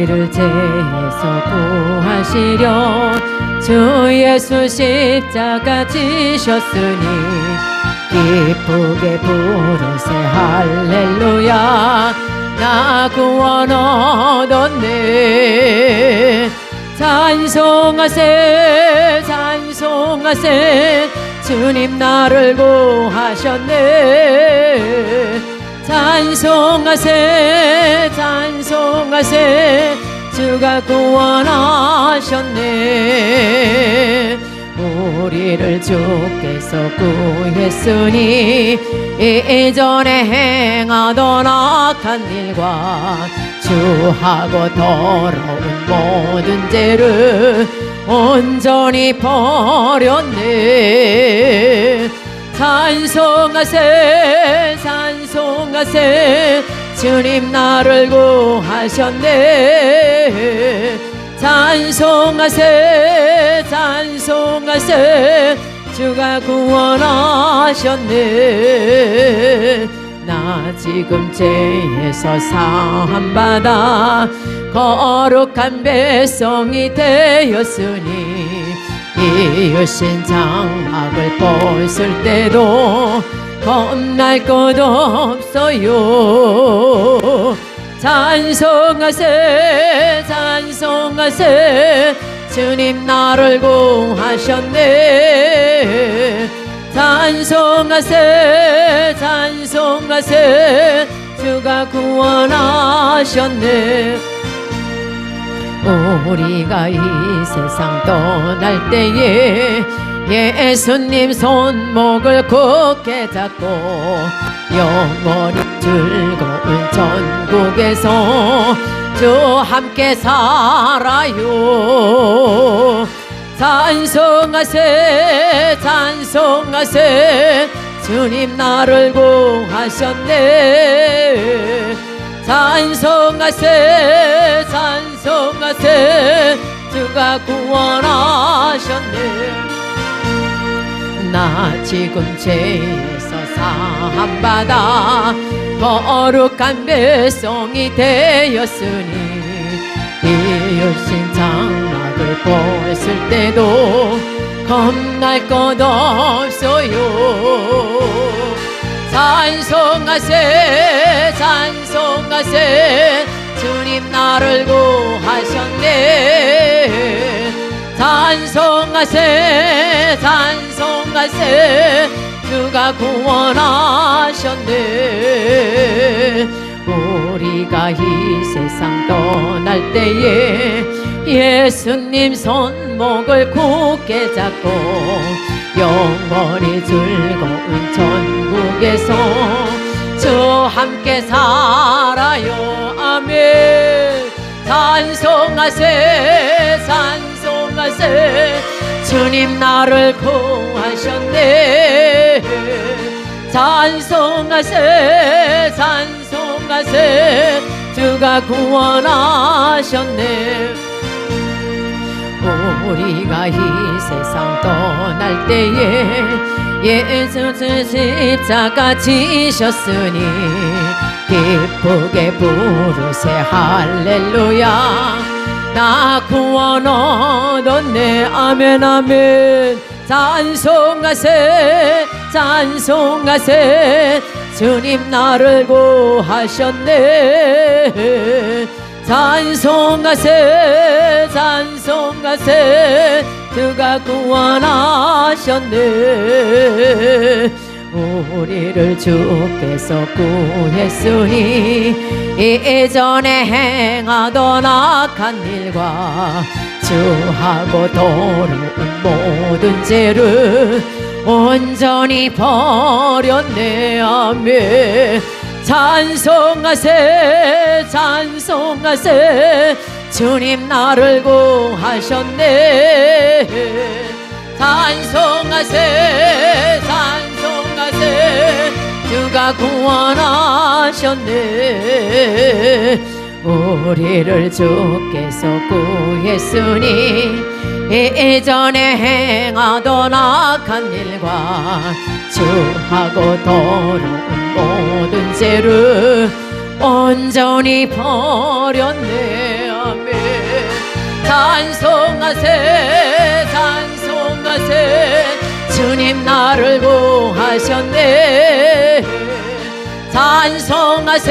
우리를 죄에서 구하시려 주 예수 십자가 지셨으니 기쁘게 부르세 할렐루야. 나 구원 얻었네. 찬송하세 찬송하세 주님 나를 구하셨네. 찬송하세 찬송하세 주가 구원하셨네. 우리를 주께서 구했으니 이전에 행하던 악한 일과 주하고 더러운 모든 죄를 온전히 버렸네. 찬송하세 찬송하세 주님 나를 구하셨네. 찬송하세 찬송하세 주가 구원하셨네. 나 지금 죄에서 사함받아 거룩한 백성이 되었으니 이으신 장막을 벗을 때도 겁날 것 없어요. 찬송하세 찬송하세 주님 나를 구하셨네. 찬송하세 찬송하세 주가 구원하셨네. 우리가 이 세상 떠날 때에 예수님 손목을 굳게 잡고 영원히 즐거운 천국에서 주 함께 살아요. 찬송하세 찬송하세 주님 나를 구하셨네. 찬송하세 찬송하세 주가 구원하셨네. 나 지금 죄에서 사함받아 거룩한 백성이 되었으니 이으신 장막을 벗을 때도 겁날 것 없어요. 찬송하세 찬송하세 주님 나를 구하셨네. 찬송하세 찬송하세 주가 구원하셨네. 우리가 이 세상 떠날 때에 예수님 손목을 굳게 잡고 영원히 즐거운 천국에서 주 함께 살아요. 아멘. 찬송하세 찬송하세 주님 나를 구하셨네. 찬송하세 찬송하세 주가 구원하셨네. 우리가 이 세상 떠날 때에 예수 십자가 지셨으니 기쁘게 부르세 할렐루야. 나 구원 얻었네. 아멘 아멘. 찬송하세 찬송하세 주님 나를 구하셨네. 찬송하세 찬송하세 주가 구원하셨네. 우리를 주께서 구했으니 이전에 행하던 악한 일과 주하고 더러운 모든 죄를 온전히 버렸네. 아멘. 찬송하세 찬송하세 주님 나를 구하셨네. 찬송하세 찬송하세 주가 구원하셨네. 우리를 주께서 구했으니 이전에 행하던 악한 일과 주하고 더러운 모든 죄를 온전히 버렸네. 찬송하세 찬송하세 주님 나를 구하셨네 찬송하세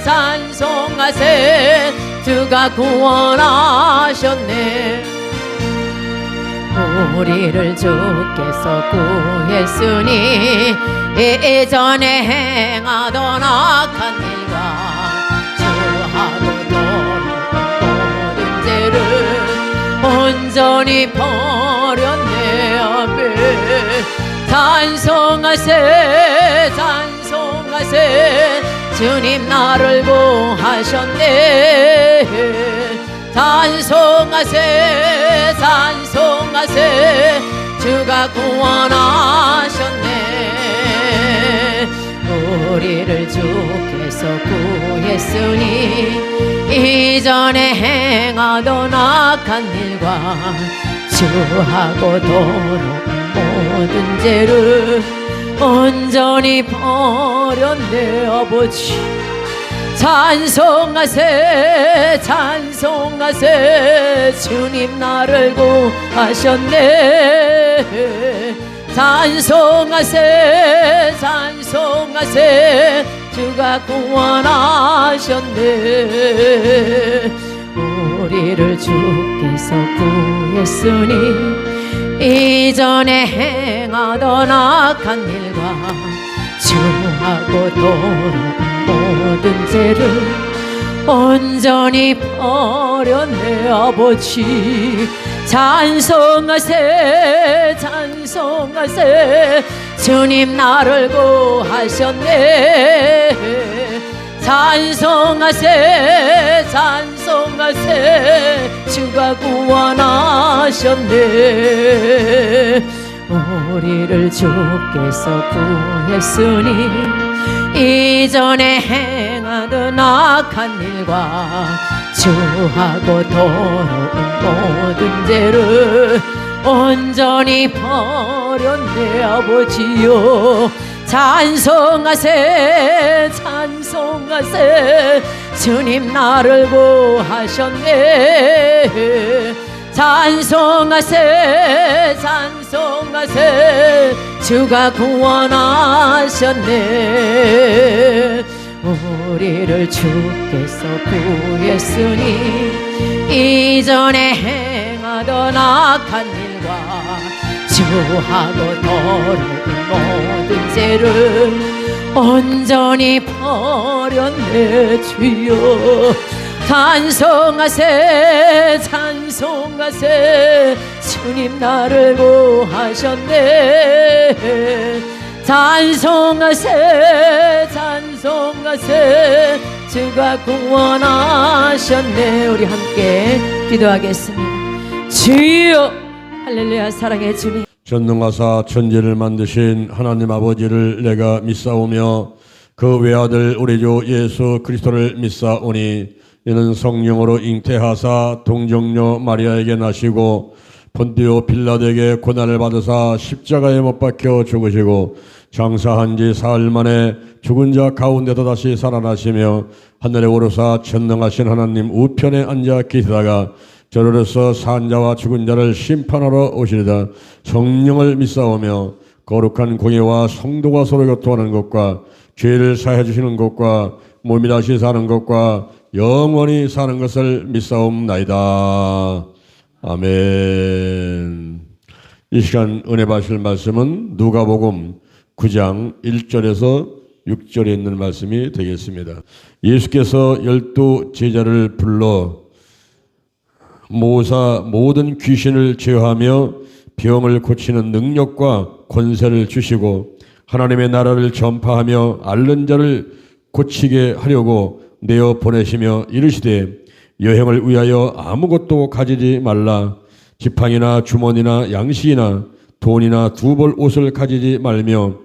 찬송하세 주가 구원하셨네 우리를 주께서 구했으니 예전에 행하던 악한 일과 주하고 도로 모든 죄를 온전히 버렸네 아멘 찬송하세 찬송하세 주님 나를 구하셨네 찬송하세 찬송하세 주가 구원하셨네 우리를 주께서 구했으니 이전에 행하던 악한 일과 주하고 도로 모든 죄를 온전히 버렸네 아버지 찬송하세 찬송하세 주님 나를 구하셨네 찬송하세 찬송하세 주가 구원하셨네 우리를 주께서 구했으니 이전에 행하던 악한 일과 주하고 도로 모든 죄를 온전히 버렸네 아버지 찬송하세 찬송하세 주님 나를 구하셨네 찬송하세 찬송하세 주가 구원하셨네 우리를 주께서 구했으니 이전에 행하던 악한 일과 주하고 도로 모든 죄를 온전히 버렸네 아버지요 찬송하세 찬송하세 주님 나를 구하셨네 찬송하세 찬송하세 주가 구원하셨네 우리를 주께서 구했으니 이전에 행하던 악한 일과 주하고 도로 모든 죄를 온전히 버렸네 주여 찬송하세 찬송하세 주님 나를 구하셨네 찬송하세 찬송하세 주가 구원하셨네 우리 함께 기도하겠습니다 주여 할렐루야 사랑해 주님 전능하사 천지를 만드신 하나님 아버지를 내가 믿사오며 그 외아들 우리 주 예수 그리스도를 믿사오니 이는 성령으로 잉태하사 동정녀 마리아에게 나시고 본디오 빌라도에게 고난을 받으사 십자가에 못 박혀 죽으시고 장사한 지 사흘 만에 죽은 자 가운데서 다시 살아나시며 하늘에 오르사 전능하신 하나님 우편에 앉아 계시다가 저로서 산 자와 죽은 자를 심판하러 오시리다. 성령을 믿사오며 거룩한 공예와 성도가 서로 교통하는 것과 죄를 사해 주시는 것과 몸이 다시 사는 것과 영원히 사는 것을 믿사옵나이다. 아멘. 이 시간 은혜 받으실 말씀은 누가복음 9장 1절에서 6절에 있는 말씀이 되겠습니다. 예수께서 12 제자를 불러 모사 모든 귀신을 제어하며 병을 고치는 능력과 권세를 주시고 하나님의 나라를 전파하며 앓는 자를 고치게 하려고 내어 보내시며 이르시되 여행을 위하여 아무것도 가지지 말라. 지팡이나 주머니나 양식이나 돈이나 두 벌 옷을 가지지 말며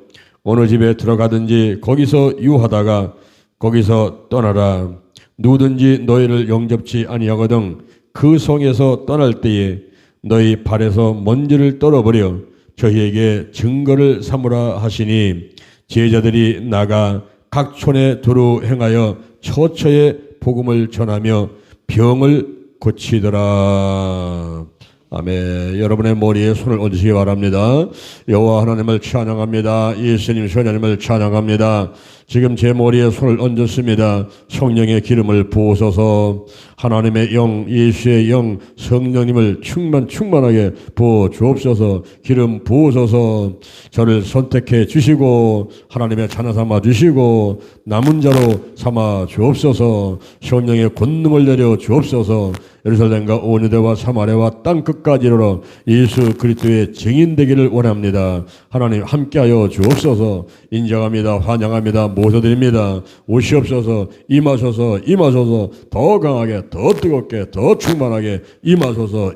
어느 집에 들어가든지 거기서 유하다가 거기서 떠나라. 누구든지 너희를 영접치 아니하거든 그 성에서 떠날 때에 너희 발에서 먼지를 떨어버려 저희에게 증거를 삼으라 하시니 제자들이 나가 각 촌에 두루 행하여 처처에 복음을 전하며 병을 고치더라. 아멘. 여러분의 머리에 손을 얹으시기 바랍니다. 여호와 하나님을 찬양합니다. 예수님 하나님을 찬양합니다. 지금 제 머리에 손을 얹었습니다. 성령의 기름을 부으소서. 하나님의 영, 예수의 영, 성령님을 충만하게 부어 주옵소서. 기름 부으소서. 저를 선택해 주시고 하나님의 자녀 삼아 주시고 남은 자로 삼아 주옵소서. 성령의 권능을 내려 주옵소서. 예루살렘과 온 유대와 사마리아와 땅 끝까지 이르러 예수 그리스도의 증인 되기를 원합니다. 하나님 함께하여 주옵소서. 인정합니다. 환영합니다. 모셔드립니다. 오시옵소서. 임하소서. 더 강하게, 더 뜨겁게, 더 충만하게 임하소서.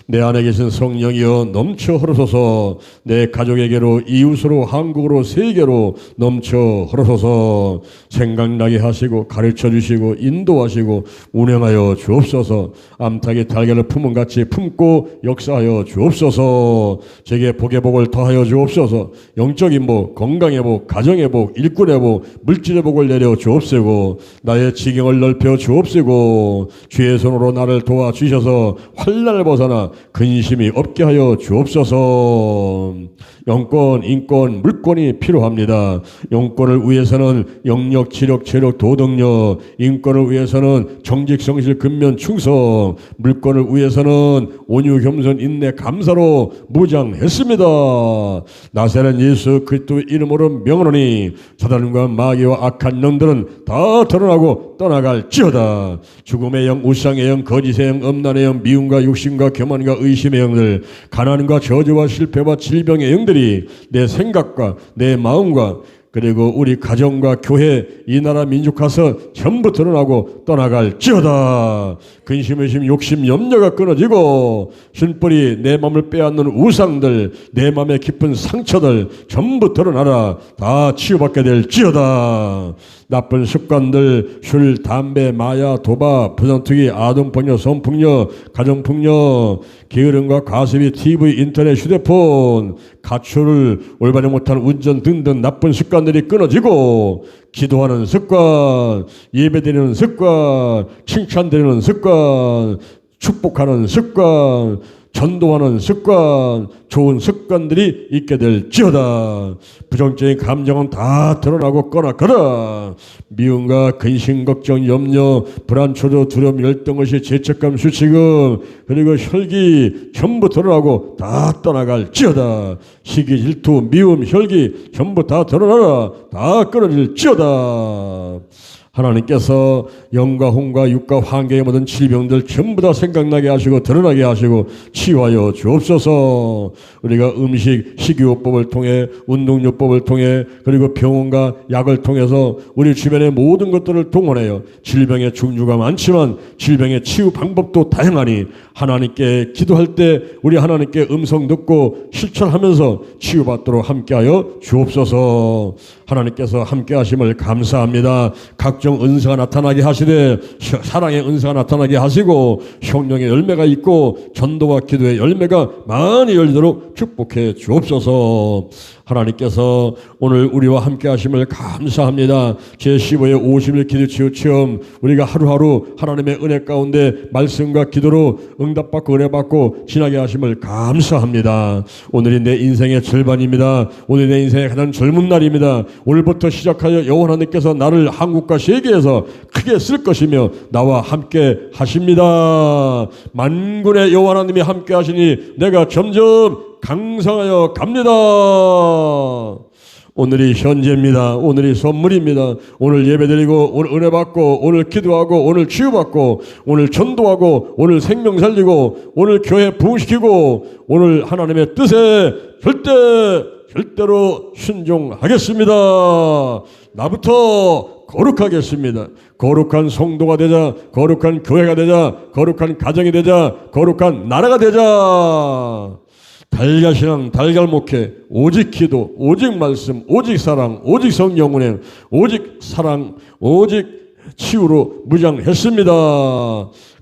내 안에 계신 성령이여 넘쳐 흐르소서. 내 가족에게로, 이웃으로, 한국으로, 세계로 넘쳐 흐르소서. 생각나게 하시고 가르쳐 주시고 인도하시고 운행하여 주옵소서. 암탉이 달걀을 품은 같이 품고 역사하여 주옵소서. 제게 복의 복을 더하여 주옵소서. 영적인 복, 건강의 복, 가정의 복, 일꾼의 복, 물질의 복을 내려 주옵시고 나의 지경을 넓혀 주옵시고 주의 손으로 나를 도와주셔서 환난을 벗어나 근심이 없게 하여 주옵소서. 영권, 인권, 물권이 필요합니다. 영권을 위해서는 영력, 지력, 체력, 도덕력, 인권을 위해서는 정직, 성실, 근면, 충성, 물권을 위해서는 온유, 겸손, 인내, 감사로 무장했습니다. 나사렛 예수 그리스도의 이름으로 명하노니 사단과 마귀와 악한 영들은 다 드러나고 떠나갈지어다. 죽음의 영, 우상의 영, 거짓의 영, 음란의 영, 미움과 욕심과 교만과 의심의 영들, 가난과 저주와 실패와 질병의 영들이 내 생각과 내 마음과 그리고 우리 가정과 교회, 이 나라 민족 가서 전부 드러나고 떠나갈지어다. 근심, 의심, 욕심, 염려가 끊어지고 신뿔이 내 마음을 빼앗는 우상들, 내 마음의 깊은 상처들 전부 드러나라. 다 치유받게 될지어다. 나쁜 습관들, 술, 담배, 마약, 도박, 부정투기, 아동폭력, 성폭력, 가정폭력, 게으름과 과습이, TV, 인터넷, 휴대폰, 가출을 올바르지 못한 운전 등등 나쁜 습관들이 끊어지고 기도하는 습관, 예배드리는 습관, 칭찬드리는 습관, 축복하는 습관, 전도하는 습관, 좋은 습관들이 있게 될지어다. 부정적인 감정은 다 드러나고 꺼나거라. 미움과 근심, 걱정, 염려, 불안, 초조, 두려움, 열등, 의식, 죄책감, 수치금, 그리고 혈기 전부 드러나고 다 떠나갈지어다. 시기, 질투, 미움, 혈기 전부 다 드러나라. 다 끊어질지어다. 하나님께서 영과 혼과 육과 환경의 모든 질병들 전부 다 생각나게 하시고 드러나게 하시고 치유하여 주옵소서. 우리가 음식, 식이요법을 통해 운동요법을 통해 그리고 병원과 약을 통해서 우리 주변의 모든 것들을 동원하여 질병의 종류가 많지만 질병의 치유 방법도 다양하니 하나님께 기도할 때 우리 하나님께 음성 듣고 실천하면서 치유받도록 함께하여 주옵소서. 하나님께서 함께하심을 감사합니다. 각종 은사가 나타나게 하시되 사랑의 은사가 나타나게 하시고 성령의 열매가 있고 전도와 기도의 열매가 많이 열리도록 축복해 주옵소서. 하나님께서 오늘 우리와 함께 하심을 감사합니다. 제15회 50일 기도 치유 체험 우리가 하루하루 하나님의 은혜 가운데 말씀과 기도로 응답받고 은혜받고 지나게 하심을 감사합니다. 오늘이 내 인생의 절반입니다. 오늘이 내 인생의 가장 젊은 날입니다. 오늘부터 시작하여 여호와 하나님께서 나를 한국과 세계에서 크게 쓸 것이며 나와 함께 하십니다. 만군의 여호와 하나님이 함께 하시니 내가 점점 강성하여 갑니다. 오늘이 현재입니다. 오늘이 선물입니다. 오늘 예배드리고 오늘 은혜 받고 오늘 기도하고 오늘 치유받고 오늘 전도하고 오늘 생명 살리고 오늘 교회 부흥시키고 오늘 하나님의 뜻에 절대로 순종하겠습니다. 나부터 거룩하겠습니다. 거룩한 성도가 되자, 거룩한 교회가 되자, 거룩한 가정이 되자, 거룩한 나라가 되자. 달걀신앙, 달걀목회, 오직 기도, 오직 말씀, 오직 사랑, 오직 성령 운행, 오직 사랑, 오직 치유로 무장했습니다.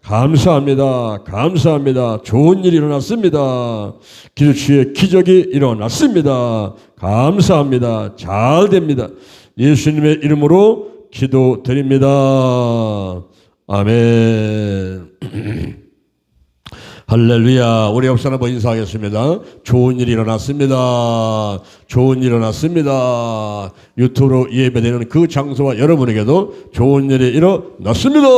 감사합니다. 감사합니다. 좋은 일이 일어났습니다. 기도치유의 기적이 일어났습니다. 감사합니다. 잘 됩니다. 예수님의 이름으로 기도드립니다. 아멘. 할렐루야. 우리 옆사람 한번 인사하겠습니다. 좋은 일이 일어났습니다. 좋은 일이 일어났습니다. 유튜브로 예배되는 그 장소와 여러분에게도 좋은 일이 일어났습니다.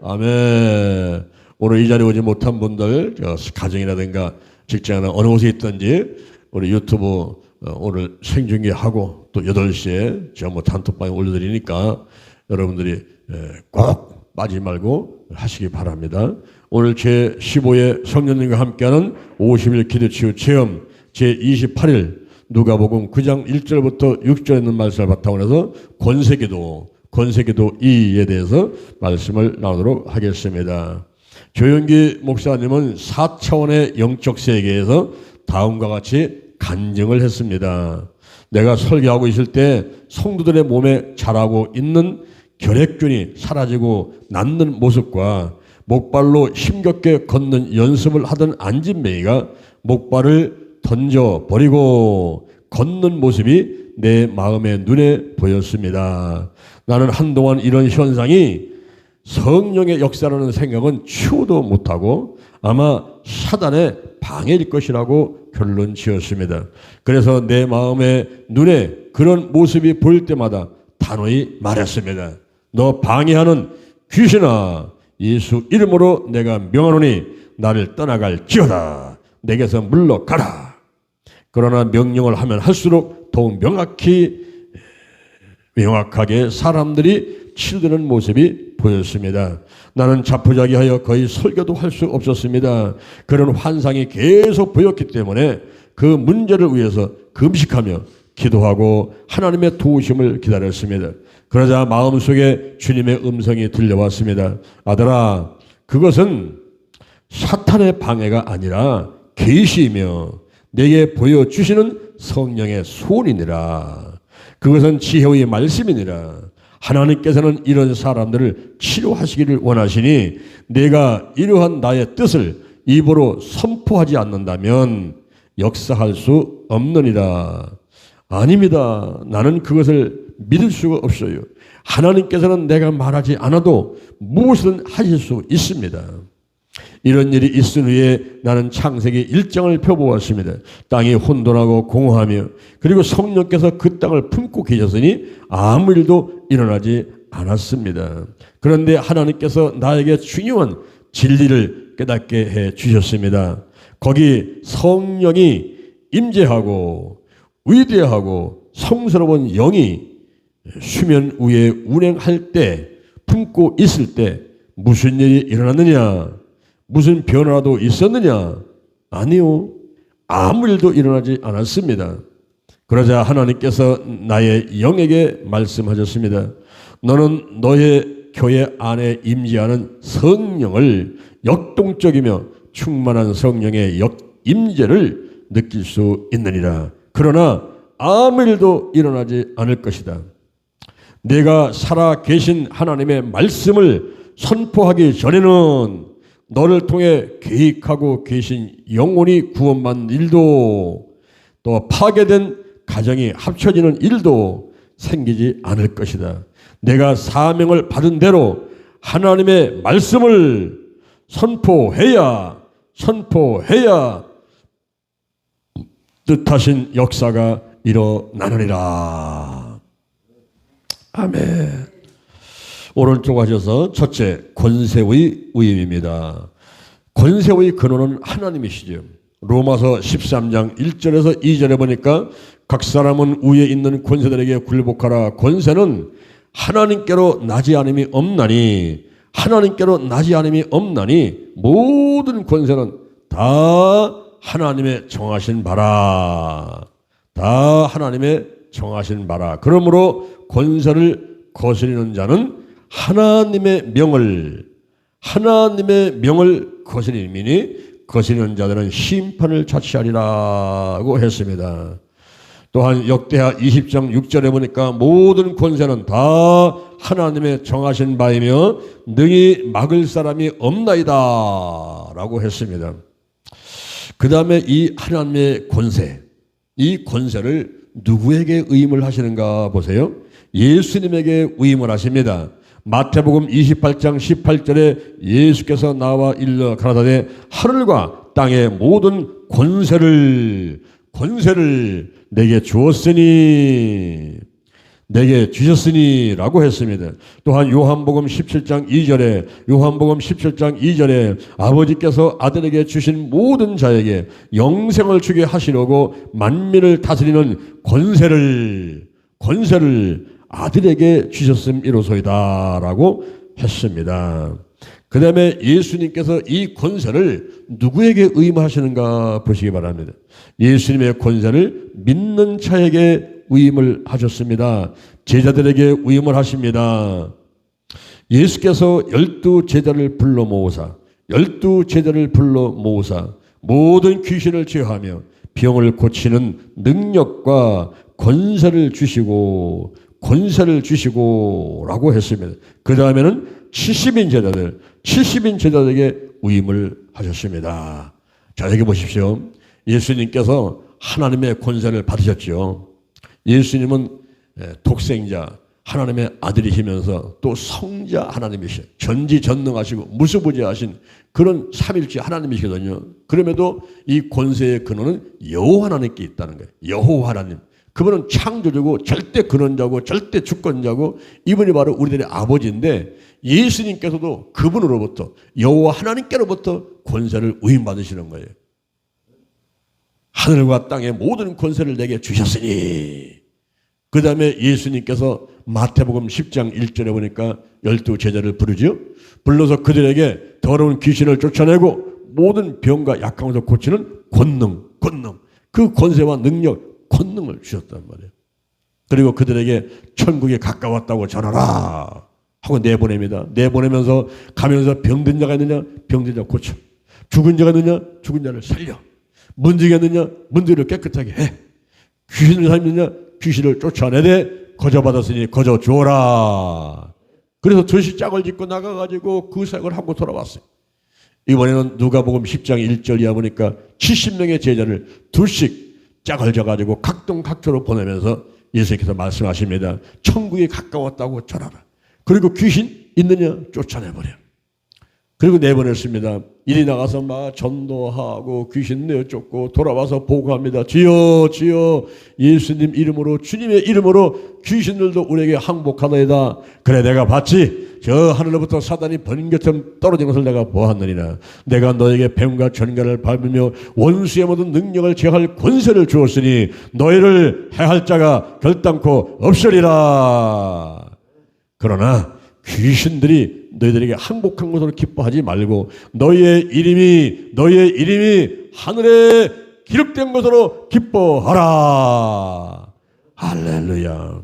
아멘. 오늘 이 자리에 오지 못한 분들, 가정이라든가 직장이나 어느 곳에 있든지 우리 유튜브 오늘 생중계하고 또 8시에 제가 단톡방에 올려드리니까 여러분들이 꼭 빠지지 말고 하시기 바랍니다. 오늘 제15회 성령님과 함께하는 50일 기도치유 체험 제28일 누가복음 9장 1절부터 6절에 있는 말씀을 바탕으로 해서 권세기도 2에 대해서 말씀을 나누도록 하겠습니다. 조영기 목사님은 4차원의 영적 세계에서 다음과 같이 간증을 했습니다. 내가 설교하고 있을 때 성도들의 몸에 자라고 있는 결핵균이 사라지고 낫는 모습과 목발로 힘겹게 걷는 연습을 하던 안진매이가 목발을 던져버리고 걷는 모습이 내 마음의 눈에 보였습니다. 나는 한동안 이런 현상이 성령의 역사라는 생각은 치우도 못하고 아마 사단의 방해일 것이라고 결론 지었습니다. 그래서 내 마음의 눈에 그런 모습이 보일 때마다 단호히 말했습니다. 너 방해하는 귀신아, 예수 이름으로 내가 명하노니 나를 떠나갈지어다. 내게서 물러가라. 그러나 명령을 하면 할수록 더욱 명확하게 사람들이 치료되는 모습이 보였습니다. 나는 자포자기하여 거의 설교도 할 수 없었습니다. 그런 환상이 계속 보였기 때문에 그 문제를 위해서 금식하며 기도하고 하나님의 도우심을 기다렸습니다. 그러자 마음속에 주님의 음성이 들려왔습니다. 아들아, 그것은 사탄의 방해가 아니라 계시이며 내게 보여주시는 성령의 소원이니라. 그것은 지혜의 말씀이니라. 하나님께서는 이런 사람들을 치료하시기를 원하시니 내가 이러한 나의 뜻을 입으로 선포하지 않는다면 역사할 수 없느니라. 아닙니다. 나는 그것을 믿을 수가 없어요. 하나님께서는 내가 말하지 않아도 무엇이든 하실 수 있습니다. 이런 일이 있은 후에 나는 창세기 1장을 펴보았습니다. 땅이 혼돈하고 공허하며 그리고 성령께서 그 땅을 품고 계셨으니 아무 일도 일어나지 않았습니다. 그런데 하나님께서 나에게 중요한 진리를 깨닫게 해 주셨습니다. 거기 성령이 임재하고 위대하고 성스러운 영이 수면 위에 운행할 때, 품고 있을 때 무슨 일이 일어났느냐? 무슨 변화도 있었느냐? 아니요. 아무 일도 일어나지 않았습니다. 그러자 하나님께서 나의 영에게 말씀하셨습니다. 너는 너의 교회 안에 임재하는 성령을 역동적이며 충만한 성령의 임재를 느낄 수 있느니라. 그러나 아무 일도 일어나지 않을 것이다. 내가 살아 계신 하나님의 말씀을 선포하기 전에는 너를 통해 계획하고 계신 영혼이 구원받는 일도 또 파괴된 가정이 합쳐지는 일도 생기지 않을 것이다. 내가 사명을 받은 대로 하나님의 말씀을 선포해야 뜻하신 역사가 일어나느니라. 아멘. 오른쪽 하셔서 첫째, 권세의 위임입니다. 권세의 근원은 하나님이시죠. 로마서 13장 1절에서 2절에 보니까 각 사람은 위에 있는 권세들에게 굴복하라. 권세는 하나님께로 나지 않음이 없나니 모든 권세는 다 하나님의 정하신 바라. 그러므로 권세를 거스리는 자는 하나님의 명을 거스리니 거스리는 자들은 심판을 자취하리라고 했습니다. 또한 역대하 20장 6절에 보니까 모든 권세는 다 하나님의 정하신 바이며 능히 막을 사람이 없나이다 라고 했습니다. 그 다음에 이 하나님의 권세, 이 권세를 누구에게 의임을 하시는가 보세요. 예수님에게 의임을 하십니다. 마태복음 28장 18절에 예수께서 나와 일러 가라사대 하늘과 땅의 모든 권세를 내게 주었으니 내게 주셨으니 라고 했습니다. 또한 요한복음 17장 2절에 아버지께서 아들에게 주신 모든 자에게 영생을 주게 하시려고 만민을 다스리는 권세를 아들에게 주셨음이로소이다 라고 했습니다. 그 다음에 예수님께서 이 권세를 누구에게 의임하시는가 보시기 바랍니다. 예수님의 권세를 믿는 자에게 위임을 하셨습니다. 제자들에게 위임을 하십니다. 예수께서 12제자를 불러 모으사 모든 귀신을 제어하며 병을 고치는 능력과 권세를 주시고 라고 했습니다. 그 다음에는 70인 제자들에게 위임을 하셨습니다. 자, 여기 보십시오. 예수님께서 하나님의 권세를 받으셨죠. 예수님은 독생자 하나님의 아들이시면서 또 성자 하나님이시죠. 전지전능하시고 무수부지하신 그런 삼일째 하나님이시거든요. 그럼에도 이 권세의 근원은 여호와 하나님께 있다는 거예요. 여호와 하나님. 그분은 창조주고 절대 근원자고 절대 주권자고 이분이 바로 우리들의 아버지인데 예수님께서도 그분으로부터 여호와 하나님께로부터 권세를 위임받으시는 거예요. 하늘과 땅의 모든 권세를 내게 주셨으니. 그 다음에 예수님께서 마태복음 10장 1절에 보니까 12제자를 부르죠. 불러서 그들에게 더러운 귀신을 쫓아내고 모든 병과 약함을 고치는 권능 그 권세와 능력 권능을 주셨단 말이에요. 그리고 그들에게 천국이 가까웠다고 전하라 하고 내보냅니다. 내보내면서 가면서 병든 자가 있느냐 병든 자 고쳐, 죽은 자가 있느냐 죽은 자를 살려, 문지기가 있느냐 문지기를 깨끗하게 해, 귀신을 살리느냐 귀신을 쫓아내되 거저받았으니 거저 주어라. 그래서 드시 짝을 짓고 나가가지고 그 사역을 하고 돌아왔어요. 이번에는 누가복음 10장 1절 이하 보니까 70명의 제자를 둘씩 짝을 져가지고 각동각처로 보내면서 예수님께서 말씀하십니다. 천국이 가까웠다고 전하라. 그리고 귀신 있느냐 쫓아내버려. 그리고 내보냈습니다. 이리 나가서 막 전도하고 귀신 내쫓고 돌아와서 보고합니다. 주여 예수님 이름으로 주님의 이름으로 귀신들도 우리에게 항복하나이다. 그래 내가 봤지. 저 하늘로부터 사단이 번개처럼 떨어진 것을 내가 보았느니라. 내가 너에게 뱀과 전갈을 밟으며 원수의 모든 능력을 제할 권세를 주었으니 너희를 해할 자가 결단코 없으리라. 그러나 귀신들이 너희들에게 항복한 것으로 기뻐하지 말고 너희의 이름이 하늘에 기록된 것으로 기뻐하라. 할렐루야.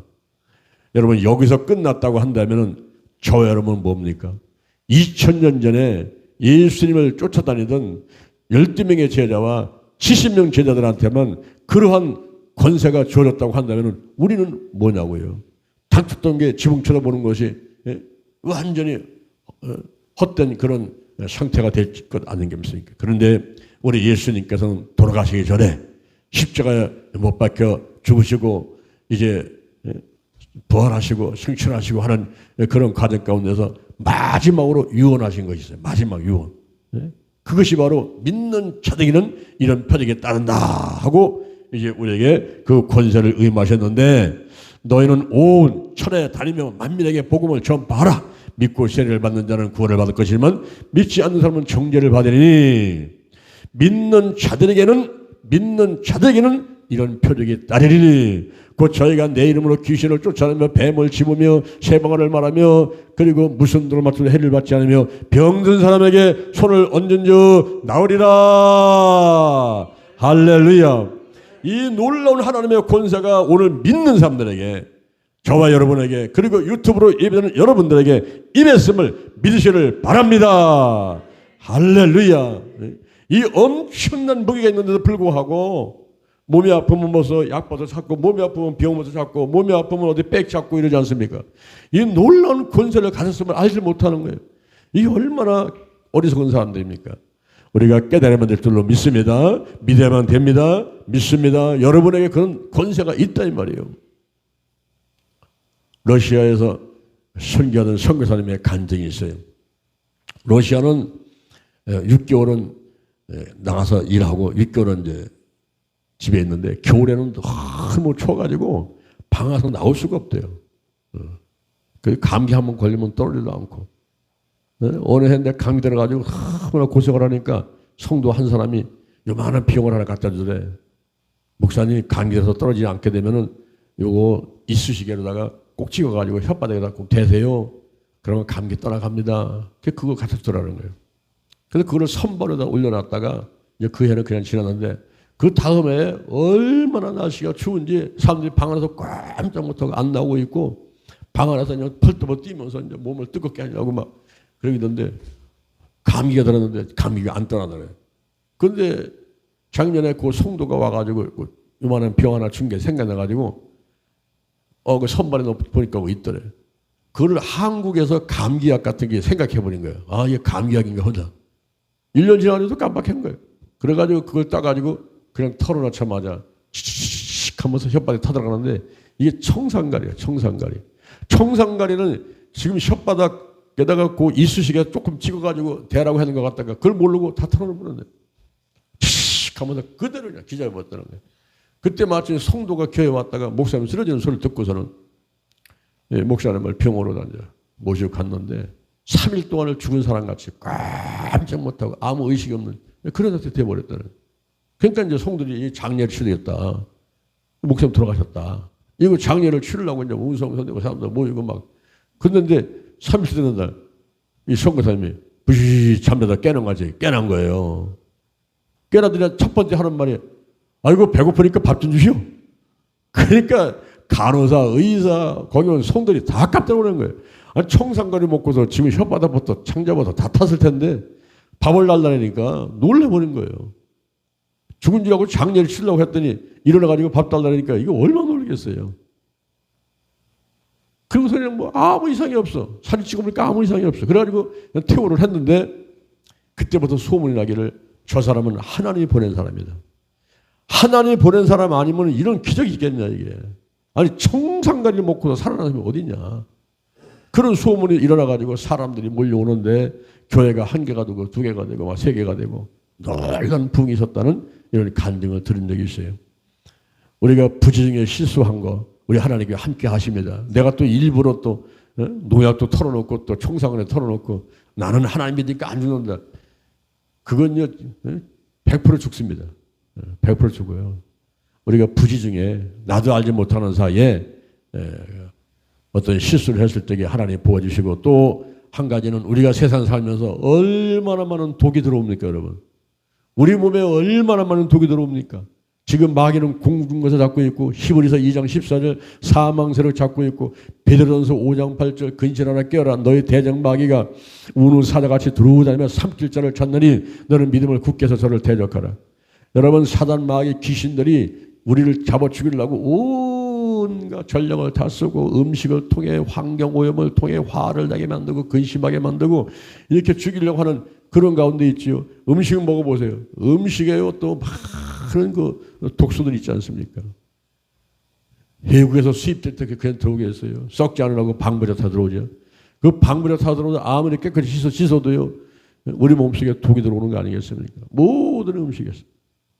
여러분 여기서 끝났다고 한다면 저 여러분 뭡니까? 2000년 전에 예수님을 쫓아다니던 12명의 제자와 70명 제자들한테만 그러한 권세가 주어졌다고 한다면 우리는 뭐냐고요? 단축된 게 지붕 쳐다보는 것이 완전히 헛된 그런 상태가 될 것 아닌 게 있습니까? 그런데 우리 예수님께서는 돌아가시기 전에 십자가에 못 박혀 죽으시고 이제 부활하시고 승천하시고 하는 그런 과정 가운데서 마지막으로 유언하신 것이 있어요. 마지막 유언. 그것이 바로 믿는 자들에게는 이런 표적이 따른다 하고 이제 우리에게 그 권세를 의임하셨는데 너희는 온 천하에 다니며 만민에게 복음을 전파하라. 믿고 세례를 받는 자는 구원을 받을 것이지만 믿지 않는 사람은 정죄를 받으리니 믿는 자들에게는 이런 표적이 따르리니 곧 저희가 내 이름으로 귀신을 쫓아내며 뱀을 집으며 세방언을 말하며 그리고 무슨 도를 맡아도 해를 받지 않으며 병든 사람에게 손을 얹은 즉 나으리라. 할렐루야. 이 놀라운 하나님의 권세가 오늘 믿는 사람들에게 저와 여러분에게 그리고 유튜브로 예배드리는 여러분들에게 임했음을 믿으시기를 바랍니다. 할렐루야. 이 엄청난 무게가 있는데도 불구하고 몸이 아프면 뭐서 약 받아서 찾고 몸이 아프면 병 받아서 찾고 몸이 아프면 어디 백 찾고 이러지 않습니까? 이 놀라운 권세를 가졌음을 알지 못하는 거예요. 이게 얼마나 어리석은 사람들입니까? 우리가 깨달으면 될 줄로 믿습니다. 믿어야만 됩니다. 믿습니다. 여러분에게 그런 권세가 있다 이 말이에요. 러시아에서 선교하는 선교사님의 간증이 있어요. 러시아는 6개월은 나가서 일하고 6개월은 이제 집에 있는데 겨울에는 너무 추워가지고 방 안에서 나올 수가 없대요. 그 감기 한번 걸리면 떨어지도 않고. 어느 해인데 감기 들어가지고 너무나 고생을 하니까 성도 한 사람이 요만한 비용을 하나 갖다 주래. 목사님 감기 들어서 떨어지지 않게 되면은 요거 이쑤시개로다가 꼭 찍어가지고 혓바닥에다 꼭 대세요. 그러면 감기 떠나갑니다. 그거 갖다 주라는 거예요. 그래서 그걸 선반에다 올려놨다가 이제 그 해는 그냥 지났는데 그 다음에 얼마나 날씨가 추운지 사람들이 방 안에서 깜짝 못하고 안 나오고 있고 방 안에서 그냥 펄떡 뛰면서 이제 몸을 뜨겁게 하냐고 막 그러기던데 감기가 들었는데 감기가 안 떠나더래요. 그런데 작년에 그 성도가 와가지고 요만한 병 하나 준 게 생각나가지고 그 선반에 보니까 뭐 있더래. 그걸 한국에서 감기약 같은 게 생각해버린 거예요. 아, 이게 감기약인가 보다. 1년 지나서도 깜빡한 거예요. 그래가지고 그걸 따가지고 그냥 털어놓자마자 칙칙 하면서 혓바닥에 타들어가는데 이게 청산가리예요. 청산가리. 청산가리는 지금 혓바닥에다가 그 이쑤시개 조금 찍어가지고 대라고 하는 것 같다가 그걸 모르고 다 털어놓는데 칙칙 하면서 그대로 그냥 기절해버렸다는 거예요. 그때 마침 성도가 교회에 왔다가 목사님 쓰러지는 소리를 듣고서는 목사님을 병원으로 다녀 모시고 갔는데 3일 동안을 죽은 사람같이 깜짝 못하고 아무 의식이 없는 그런 상태 되어버렸다는 거예요. 그러니까 이제 성도들이 장례를 치르겠다. 목사님 돌아가셨다. 이거 장례를 치르려고 이제 운송선되고 사람들 모이고 막 그런데 3일째 되는 날 이 선교사님이 부시 잠자다 깨는 거지. 깨난 거예요. 깨나더니 첫 번째 하는 말이 아이고 배고프니까 밥 좀 주시오. 그러니까 간호사, 의사, 거기 온 성들이 다 깜짝 놀란 거예요. 아니 청산가리 먹고서 지금 혓바닥부터 창자부터 다 탔을 텐데 밥을 달라니까 놀래버린 거예요. 죽은 줄 알고 장례를 치려고 했더니 일어나가지고 밥 달라니까 이거 얼마나 놀라겠어요. 그리고서 그냥 뭐 아무 이상이 없어. 사진 찍어보니까 아무 이상이 없어. 그래가지고 퇴원을 했는데 그때부터 소문이 나기를 저 사람은 하나님이 보낸 사람이다. 하나님이 보낸 사람 아니면 이런 기적이 있겠냐 이게. 아니 청산가리를 먹고서 살아나는 사람이 어딨냐. 그런 소문이 일어나가지고 사람들이 몰려오는데 교회가 1개가 되고 2개가 되고 막 3개가 되고 놀란 부흥이 있었다는 이런 간증을 들은 적이 있어요. 우리가 부지중에 실수한 거 우리 하나님께 함께 하십니다. 내가 또 일부러 또 농약도 털어놓고 또 청산가리 털어놓고 나는 하나님 믿으니까 안 죽는다. 그건요 100% 죽습니다. 100% 죽어요. 우리가 부지중에 나도 알지 못하는 사이에 어떤 실수를 했을 때에 하나님 보아주시고 또 한 가지는 우리가 세상 살면서 얼마나 많은 독이 들어옵니까 여러분. 우리 몸에 얼마나 많은 독이 들어옵니까. 지금 마귀는 공중에서 잡고 있고 히브리서 2장 14절 사망세를 잡고 있고 베드로전서 5장 8절 근신하라 깨어라 너희 대적 마귀가 우는 사자같이 들어오다니며 삼킬 자를 찾느니 너는 믿음을 굳게 해서 저를 대적하라. 여러분 사단 마귀 귀신들이 우리를 잡아 죽이려고 온갖 전략을 다 쓰고 음식을 통해 환경오염을 통해 화를 나게 만들고 근심하게 만들고 이렇게 죽이려고 하는 그런 가운데 있지요. 음식을 먹어보세요. 음식에요 또 많은 그 독소들 있지 않습니까? 외국에서 수입될 때 그냥 들어오게 했어요. 썩지 않으라고 방부제 다 들어오죠. 그 방부제 다 들어오면 아무리 깨끗이 씻어도요. 우리 몸속에 독이 들어오는 거 아니겠습니까? 모든 음식에서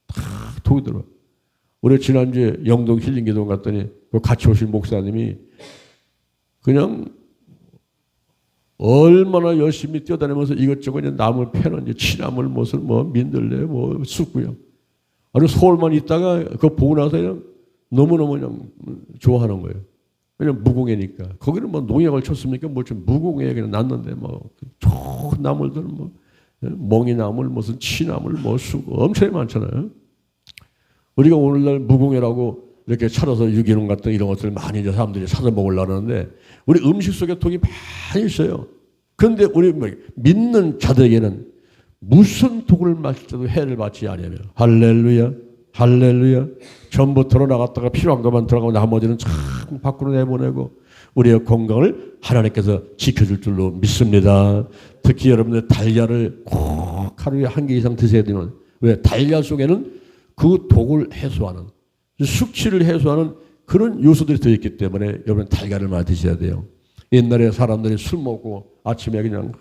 다 독이 들어와. 우리 지난주에 영동 힐링기도 갔더니 그 같이 오신 목사님이 그냥 얼마나 열심히 뛰어다니면서 이것저것 나물 패는지 취나물 무슨 뭐 민들레 뭐 쑥고요. 아니 서울만 있다가 그거 보고 나서 그냥 너무너무 그냥 좋아하는 거예요. 그냥 무공해니까. 거기는 뭐 농약을 쳤습니까? 뭐 좀 무공해 그냥 났는데 뭐 좋은 나물들은 뭐 멍이나물 무슨 취나물 뭐 쑥 엄청 많잖아요. 우리가 오늘날 무공해라고 이렇게 찾아서 유기농 같은 이런 것들을 많이 이제 사람들이 찾아 먹으려고 하는데 우리 음식 속에 독이 많이 있어요. 그런데 우리 믿는 자들에게는 무슨 독을 마실 때도 해를 받지 아니하며 할렐루야 할렐루야 전부 들어나갔다가 필요한 것만 들어가고 나머지는 참 밖으로 내보내고 우리의 건강을 하나님께서 지켜줄 줄로 믿습니다. 특히 여러분들 달걀을 꼭 하루에 1개 이상 드셔야 되는 왜 달걀 속에는 그 독을 해소하는 숙취를 해소하는 그런 요소들이 들어있기 때문에 여러분 달걀을 많이 드셔야 돼요. 옛날에 사람들이 술 먹고 아침에 그냥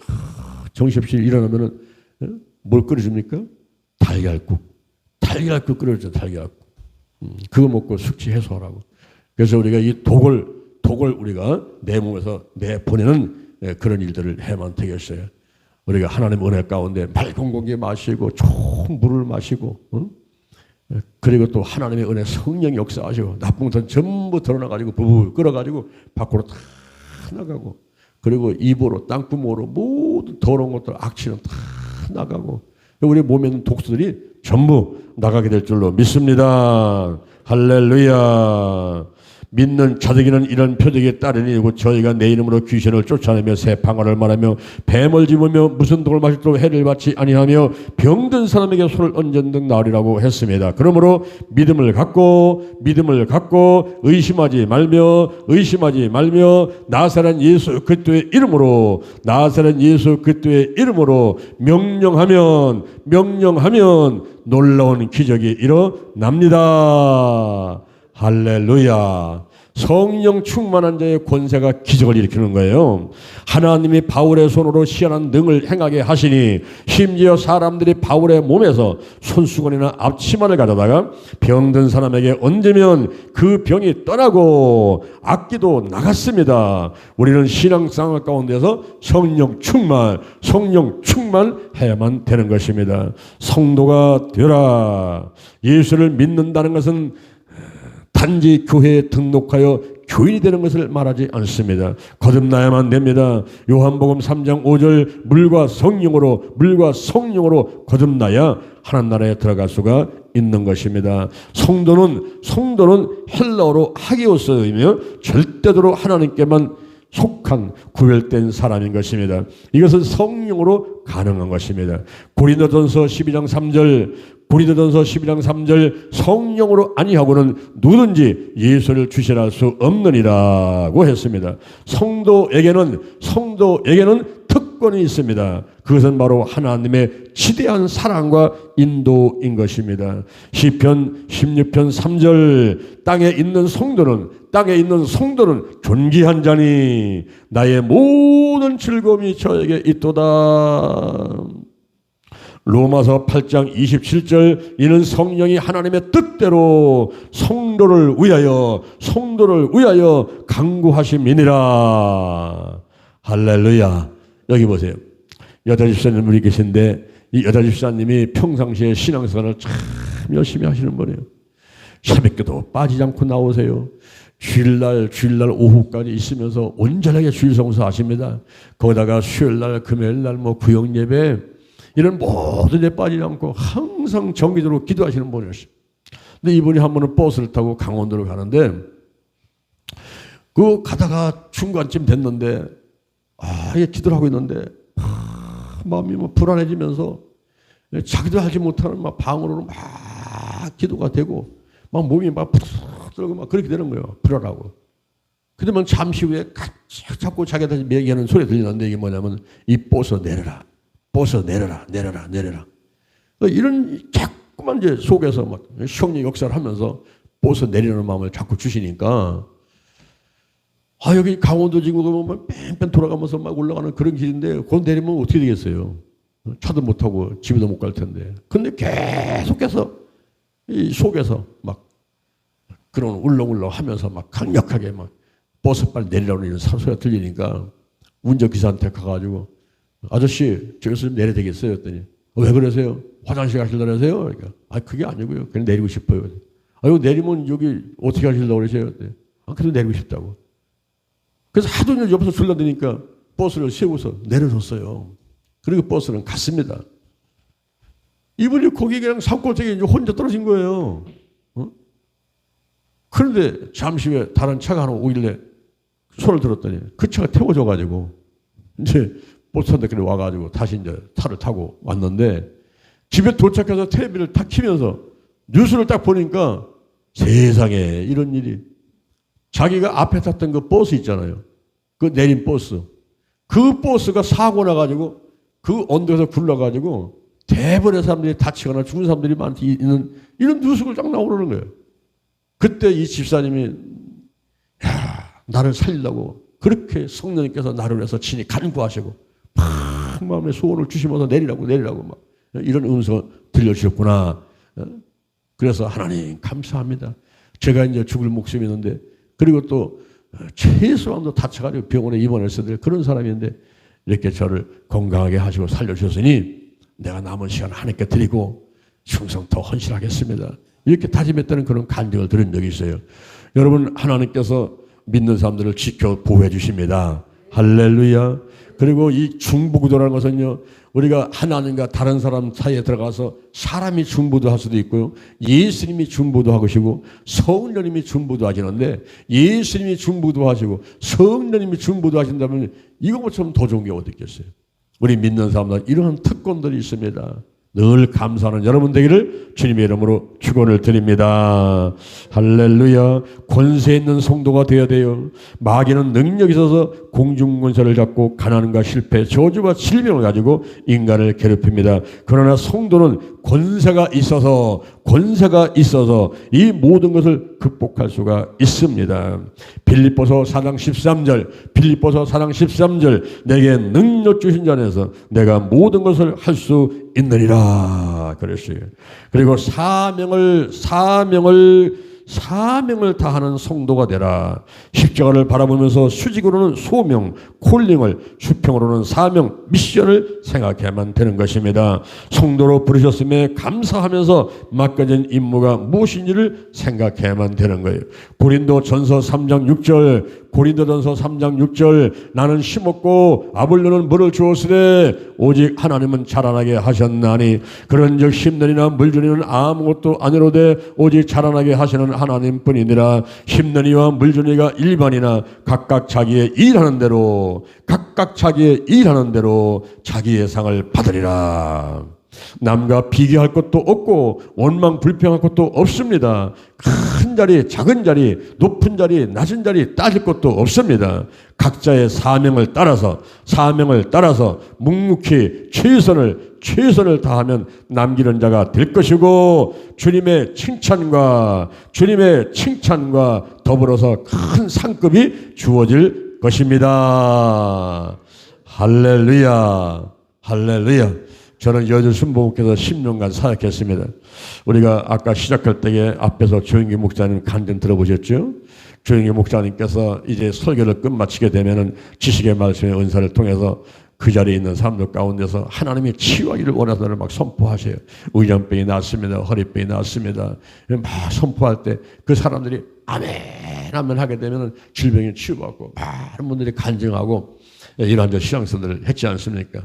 정신없이 일어나면은 뭘 끓여줍니까? 달걀국. 달걀국 끓여줘, 달걀국. 그거 먹고 숙취 해소하라고. 그래서 우리가 이 독을 우리가 내 몸에서 내보내는 그런 일들을 해만 되겠어요. 우리가 하나님의 은혜 가운데 맑은 공기 마시고 좋은 물을 마시고, 그리고 또 하나님의 은혜 성령 역사하시고 나쁜 것은 전부 드러나가지고 부부 끌어가지고 밖으로 다 나가고, 그리고 입으로 땅구멍으로 모든 더러운 것들 악취는 다 나가고, 우리 몸에 있는 독소들이 전부 나가게 될 줄로 믿습니다. 할렐루야. 믿는 자들에게는 이런 표적이 따르니 저희가 내 이름으로 귀신을 쫓아내며 새 방언을 말하며 뱀을 집으며 무슨 독을 마실도 해를 받지 아니하며 병든 사람에게 손을 얹은 등 나으리라고 했습니다. 그러므로 믿음을 갖고 의심하지 말며 나사렛 예수 그리스도의 이름으로 명령하면 놀라운 기적이 일어납니다. 할렐루야. 성령 충만한 자의 권세가 기적을 일으키는 거예요. 하나님이 바울의 손으로 희한한 능을 행하게 하시니 심지어 사람들이 바울의 몸에서 손수건이나 앞치마를 가져다가 병든 사람에게 얹으면 그 병이 떠나고 악기도 나갔습니다. 우리는 신앙생활 가운데서 성령 충만해야만 되는 것입니다. 성도가 되라. 예수를 믿는다는 것은 단지 교회에 등록하여 교인이 되는 것을 말하지 않습니다. 거듭나야만 됩니다. 요한복음 3장 5절 물과 성령으로 거듭나야 하나님 나라에 들어갈 수가 있는 것입니다. 성도는 헬라어로 하기오스이며 절대적으로 하나님께만 속한 구별된 사람인 것입니다. 이것은 성령으로 가능한 것입니다. 고린도전서 12장 3절 성령으로 아니하고는 누구든지 예수를 주시할 수 없느니라고 했습니다. 성도에게는 특권이 있습니다. 그것은 바로 하나님의 지대한 사랑과 인도인 것입니다. 시편 16편 3절 땅에 있는 성도는 존귀한 자니 나의 모든 즐거움이 저에게 있도다. 로마서 8장 27절 이는 성령이 하나님의 뜻대로 성도를 위하여 간구하심이니라. 할렐루야. 여기 보세요. 여자 집사님 우리 계신데 이 여자 집사님이 평상시에 신앙생활을 참 열심히 하시는 분이에요. 새벽기도 빠지지 않고 나오세요. 주일날 오후까지 있으면서 온전하게 주일 성수 하십니다. 거기다가 수요일날 금요일날 구역예배 이런 모든 데 빠지지 않고 항상 정기적으로 기도하시는 분이었어요. 근데 이분이 한 번은 버스를 타고 강원도로 가는데 그 가다가 중간쯤 됐는데 이게 기도를 하고 있는데 마음이 불안해지면서 자기도 하지 못하는 방으로는 막 기도가 되고 막 몸이 막 푸들고 막 그렇게 되는 거예요. 불안하고. 그러면 잠시 후에 자꾸 자기한테 얘기하는 소리 들리는데 이게 뭐냐면 이 버스 내려라. 이런 자꾸만 이제 속에서 막 성령 역사를 하면서 버스 내리는 마음을 자꾸 주시니까 여기 강원도 지금 보면 뺑뺑 돌아가면서 막 올라가는 그런 길인데 그거 내리면 어떻게 되겠어요? 차도 못 타고 집에도 못 갈 텐데. 근데 계속해서 이 속에서 막 그런 울렁울렁 하면서 막 강력하게 막 버스 빨리 내리라고 이런 소리가 들리니까 운전기사한테 가가지고 아저씨 저기서 좀 내려야 되겠어요? 했더니 왜 그러세요? 화장실 가시려고 그러세요? 그러니까 그게 아니고요. 그냥 내리고 싶어요. 이거 내리면 여기 어떻게 하시려고 그러세요? 했더니 그래도 내리고 싶다고. 그래서 하도 옆에서 줄라드니까 버스를 세워서 내려줬어요. 그리고 버스는 갔습니다. 이분이 거기 그냥 산골짜기에 이제 혼자 떨어진 거예요. 그런데 잠시 후에 다른 차가 하나 오길래 손을 들었더니 그 차가 태워져가지고 이제 버스한테까지 와가지고 다시 이제 차를 타고 왔는데 집에 도착해서 텔레비를 탁 키면서 뉴스를 딱 보니까 세상에 이런 일이 자기가 앞에 탔던 그 버스 있잖아요. 그 내린 버스. 그 버스가 사고 나가지고 그 언덕에서 굴러가지고 대부분의 사람들이 다치거나 죽은 사람들이 있는 이런 뉴스가 쫙 나오는 거예요. 그때 이 집사님이 나를 살리려고 그렇게 성령님께서 나를 위해서 친히 간구하시고 막 마음에 소원을 주시면서 내리라고 막 이런 음성 들려주셨구나. 그래서 하나님 감사합니다. 제가 이제 죽을 목숨이 있는데, 그리고 또 최소한도 다쳐가지고 병원에 입원했어야 될 그런 사람인데 이렇게 저를 건강하게 하시고 살려주셨으니 내가 남은 시간 하나님께 드리고 충성 더 헌신하겠습니다. 이렇게 다짐했다는 그런 간증을 들은 적이 있어요. 여러분, 하나님께서 믿는 사람들을 지켜 보호해 주십니다. 할렐루야. 그리고 이 중보기도라는 것은요, 우리가 하나님과 다른 사람 사이에 들어가서 사람이 중보도 할 수도 있고요, 예수님이 중보도 하시고 성령님이 중보도 하시는데, 예수님이 중보도 하시고 성령님이 중보도 하신다면 이거보다는 더 좋은 게 어디 있겠어요. 우리 믿는 사람들 이러한 특권들이 있습니다. 늘 감사하는 여러분 되기를 주님의 이름으로 축원을 드립니다. 할렐루야. 권세 있는 성도가 되어야 돼요. 마귀는 능력이 있어서 공중권세를 잡고 가난과 실패, 저주와 질병을 가지고 인간을 괴롭힙니다. 그러나 성도는 권세가 있어서 이 모든 것을 극복할 수가 있습니다. 빌립보서 4장 13절 내게 능력 주신 자 안에서 내가 모든 것을 할 수 있느니라 그랬어요. 그리고 사명을 다하는 성도가 되라. 십자가를 바라보면서 수직으로는 소명, 콜링을, 수평으로는 사명, 미션을 생각해야만 되는 것입니다. 성도로 부르셨음에 감사하면서 맡겨진 임무가 무엇인지를 생각해야만 되는 거예요. 고린도전서 3장 6절 나는 심었고 아볼로는 물을 주었으되 오직 하나님은 자라나게 하셨나니 그런즉 심는이나 물주니는 아무것도 아니로되 오직 자라나게 하시는 하나님뿐이니라. 심는이와 물주니가 일반이나 각각 자기의 일하는 대로 자기의 상을 받으리라. 남과 비교할 것도 없고 원망 불평할 것도 없습니다. 큰 자리, 작은 자리, 높은 자리, 낮은 자리 따질 것도 없습니다. 각자의 사명을 따라서 묵묵히 최선을 다하면 남기는 자가 될 것이고 주님의 칭찬과 더불어서 큰 상급이 주어질 것입니다. 할렐루야. 저는 여주 순복음교회에서 10년간 사역했습니다. 우리가 아까 시작할 때에 앞에서 조영기 목사님 간증 들어보셨죠? 조영기 목사님께서 이제 설교를 끝마치게 되면은 지식의 말씀의 은사를 통해서 그 자리에 있는 사람들 가운데서 하나님이 치유하기를 원하는 막 선포하세요. 의장병이 났습니다. 허리병이 났습니다. 막 선포할 때 그 사람들이 아멘 하게 되면은 질병이 치유받고 많은 분들이 간증하고 이러한 시향선들을 했지 않습니까?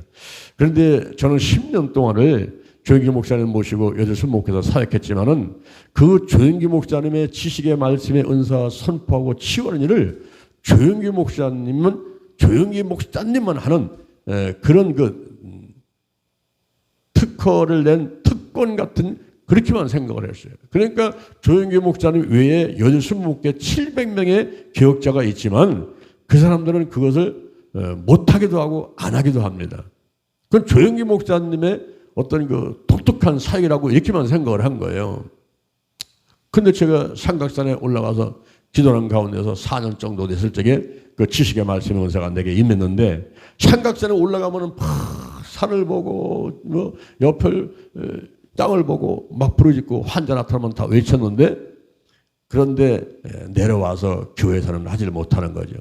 그런데 저는 10년 동안을 조영기 목사님 모시고 여주순 목회에서 사역했지만은 그 조영기 목사님의 지식의 말씀의 은사 선포하고 치유하는 일을 조영기 목사님만 하는 그런 특허를 낸 특권 같은 그렇게만 생각을 했어요. 그러니까 조영기 목사님 외에 여주순 목회 700명의 개혁자가 있지만 그 사람들은 그것을 못하기도 하고 안 하기도 합니다. 그건 조영기 목사님의 어떤 그 독특한 사역이라고 이렇게만 생각을 한 거예요. 근데 제가 삼각산에 올라가서 기도하는 가운데서 4년 정도 됐을 적에 그 지식의 말씀의 은사가 내게 임했는데 삼각산에 올라가면은 산을 보고 뭐 옆을 땅을 보고 막 부르짖고 환자 나타나면 다 외쳤는데 그런데 내려와서 교회에서는 하지를 못하는 거죠.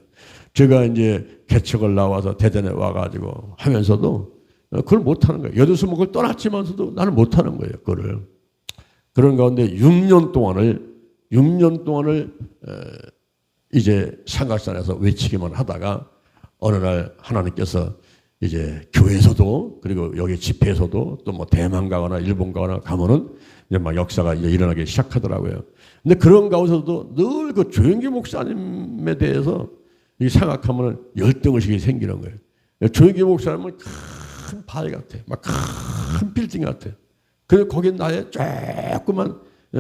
제가 이제 개척을 나와서 대전에 와가지고 하면서도 그걸 못하는 거예요. 여두수목을 떠났지만서도 나는 못하는 거예요. 그거를. 그런 가운데 6년 동안을 이제 삼각산에서 외치기만 하다가 어느 날 하나님께서 이제 교회에서도 그리고 여기 집회에서도 또 뭐 대만 가거나 일본 가거나 가면은 이제 막 역사가 이제 일어나기 시작하더라고요. 근데 그런 가운데서도 늘 그 조영기 목사님에 대해서 이 생각하면 열등의식이 생기는 거예요. 조영기 목사님은 큰 바위 같아. 막 큰 빌딩 같아. 그래서 거기에 나의 조그만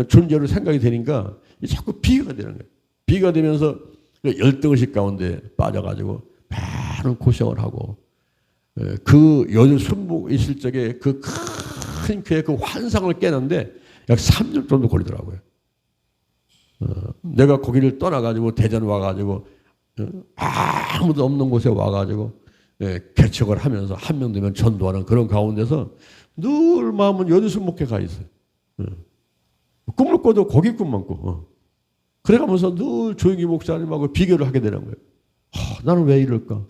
존재로 생각이 되니까 자꾸 비교가 되는 거예요. 비교가 되면서 열등의식 가운데 빠져가지고 많은 고생을 하고 그 여주 순복 있을 적에 그 큰 교회 그 환상을 깨는데 약 3년 정도 걸리더라고요. 내가 거기를 떠나가지고 대전 와가지고 아무도 없는 곳에 와가지고 개척을 하면서 한 명 되면 전도하는 그런 가운데서 늘 마음은 여디서 목회 가 있어요. 꿈을 꿔도 거기 꿈만 꿔. 그래가면서 늘 조영기 목사님하고 비교를 하게 되는 거예요. 나는 왜 이럴까?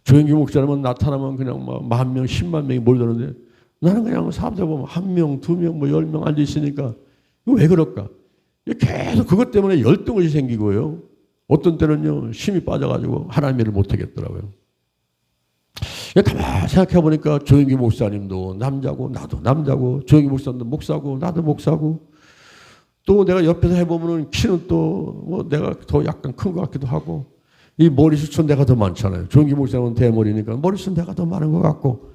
조영기 목사님은 나타나면 그냥 막 10,000명, 100,000명이 몰려드는데 나는 그냥 사람들 보면 1명, 2명, 10명 앉아 있으니까 이거 왜 그럴까? 계속 그것 때문에 열등이 생기고요. 어떤 때는요, 힘이 빠져가지고 하나님 일을 못하겠더라고요. 가만히 생각해보니까 조영기 목사님도 남자고 나도 남자고 조영기 목사님도 목사고 나도 목사고 또 내가 옆에서 해보면 키는 또 뭐 내가 더 약간 큰 것 같기도 하고 이 머리숱은 내가 더 많잖아요. 조영기 목사님은 대머리니까 머리숱은 내가 더 많은 것 같고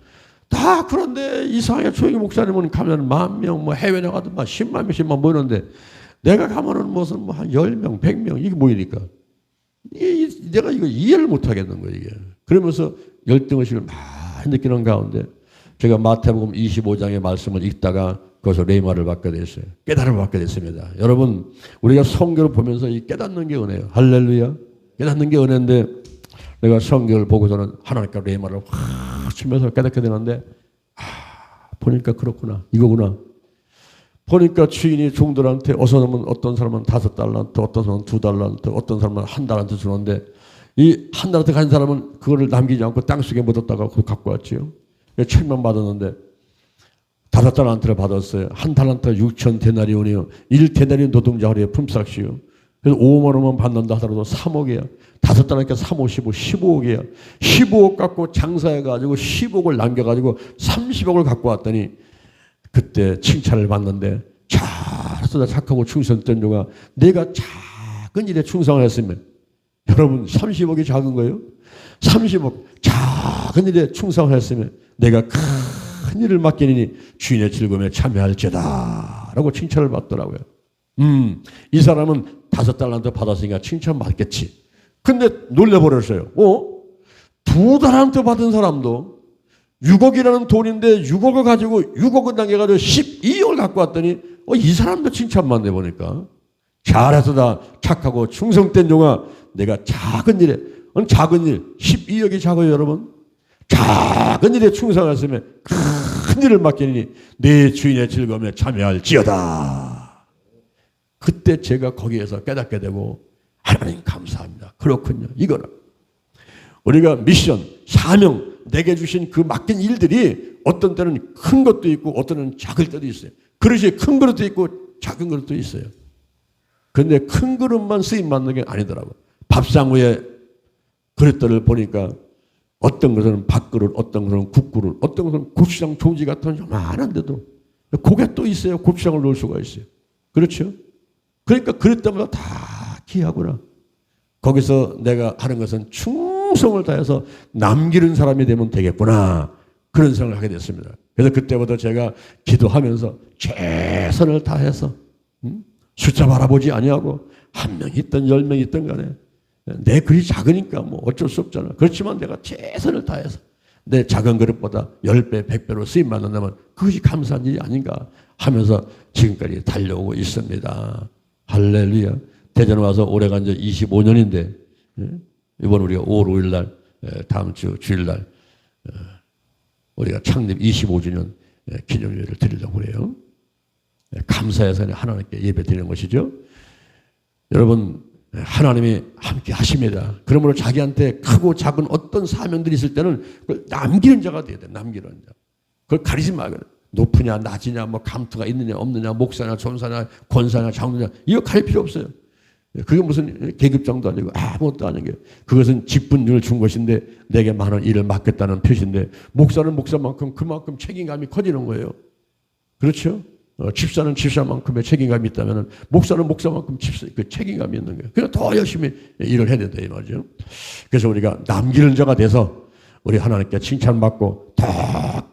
다 그런데 이상하게 조영기 목사님은 가면 10,000명 뭐 해외 나가도 막 10만 명씩 막 모이는데 내가 가면은 무슨 뭐 한 10명, 100명 이게 모이니까 내가 이거 이해를 못 하겠는 거예요, 이게. 그러면서 열등의식을 많이 느끼는 가운데 제가 마태복음 25장의 말씀을 읽다가 거기서 레마를 받게 됐어요. 깨달음을 받게 됐습니다. 여러분, 우리가 성경을 보면서 이 깨닫는 게 은혜예요. 할렐루야. 깨닫는 게 은혜인데 내가 성경을 보고서는 하나님께 레마를 확 치면서 깨닫게 되는데 보니까 그렇구나. 이거구나. 보니까 주인이 종들한테 어떤 사람은 5달란트, 어떤 사람은 2달란트, 어떤 사람은 1달란트 주는데 이 1달란트 가진 사람은 그거를 남기지 않고 땅속에 묻었다가 그거 갖고 왔지요. 책만 받았는데 5달란트를 받았어요. 1달란트가 6,000데나리온이요. 1데나리온 노동자 허리에 품삯이요. 그래서 5만 원만 받는다 하더라도 3억이야. 5달란트니까 3, 5, 15, 15억이야. 15억 갖고 장사해가지고 15억을 남겨가지고 30억을 갖고 왔더니 그때 칭찬을 받는데 잘했어, 나 착하고 충성된 종아. 내가 작은 일에 충성을 했으면 여러분 30억이 작은 거예요? 30억 작은 일에 충성을 했으면 내가 큰 일을 맡기니 주인의 즐거움에 참여할지어다 라고 칭찬을 받더라고요. 이 사람은 5달란트 받았으니까 칭찬 받겠지. 근데 놀래버렸어요. 2달란트 받은 사람도 6억이라는 돈인데 6억을 가지고 6억을 남겨가지고 12억을 갖고 왔더니 이 사람도 칭찬만 내보니까 잘해서 다 착하고 충성된 종아. 내가 작은 일에 작은 일 12억이 작아요, 여러분. 작은 일에 충성했으면 큰 일을 맡기니 내 주인의 즐거움에 참여할지어다. 그때 제가 거기에서 깨닫게 되고 하나님 감사합니다. 그렇군요. 이거는 우리가 미션, 사명 내게 주신 그 맡긴 일들이 어떤 때는 큰 것도 있고 어떤 때는 작을 때도 있어요. 그릇이 큰 그릇도 있고 작은 그릇도 있어요. 그런데 큰 그릇만 쓰임 받는 게 아니더라고요. 밥상 위에 그릇들을 보니까 어떤 것은 밥그릇, 어떤 것은 국그릇, 어떤 것은 고추장 종지 같은 요만한데도 고개 또 있어요. 고추장을 넣을 수가 있어요. 그렇죠? 그러니까 그릇들마다 다 귀하구나. 거기서 내가 하는 것은 충성을 다해서 남기는 사람이 되면 되겠구나. 그런 생각을 하게 됐습니다. 그래서 그때부터 제가 기도하면서 최선을 다해서 숫자 바라보지 아니하고 1명이 있든 10명이 있든 간에 내 그릇이 작으니까 뭐 어쩔 수 없잖아. 그렇지만 내가 최선을 다해서 내 작은 그릇보다 10배, 100배로 쓰임 받는다면 그것이 감사한 일이 아닌가 하면서 지금까지 달려오고 있습니다. 할렐루야. 대전 와서 올해가 이제 25년인데 이번 우리가 5월 5일 날 다음 주 주일 날 우리가 창립 25주년 기념예를 드리려고 그래요. 감사해서 하나님께 예배 드리는 것이죠. 여러분 하나님이 함께 하십니다. 그러므로 자기한테 크고 작은 어떤 사명들이 있을 때는 그걸 남기는 자가 돼야 돼. 남기는 자. 그걸 가리지 말고 높으냐 낮으냐 뭐 감투가 있느냐 없느냐 목사냐 전사냐 권사냐 장로냐 이거 가릴 필요 없어요. 그게 무슨 계급장도 아니고 아무것도 아닌 게 그것은 직분을 준 것인데 내게 많은 일을 맡겼다는 표시인데 목사는 목사만큼 그만큼 책임감이 커지는 거예요. 그렇죠? 집사는 집사만큼의 책임감이 있다면 목사는 목사만큼 그 책임감이 있는 거예요. 그래서 더 열심히 일을 해야 된다 이 말이죠. 그래서 우리가 남기는 자가 돼서 우리 하나님께 칭찬받고 더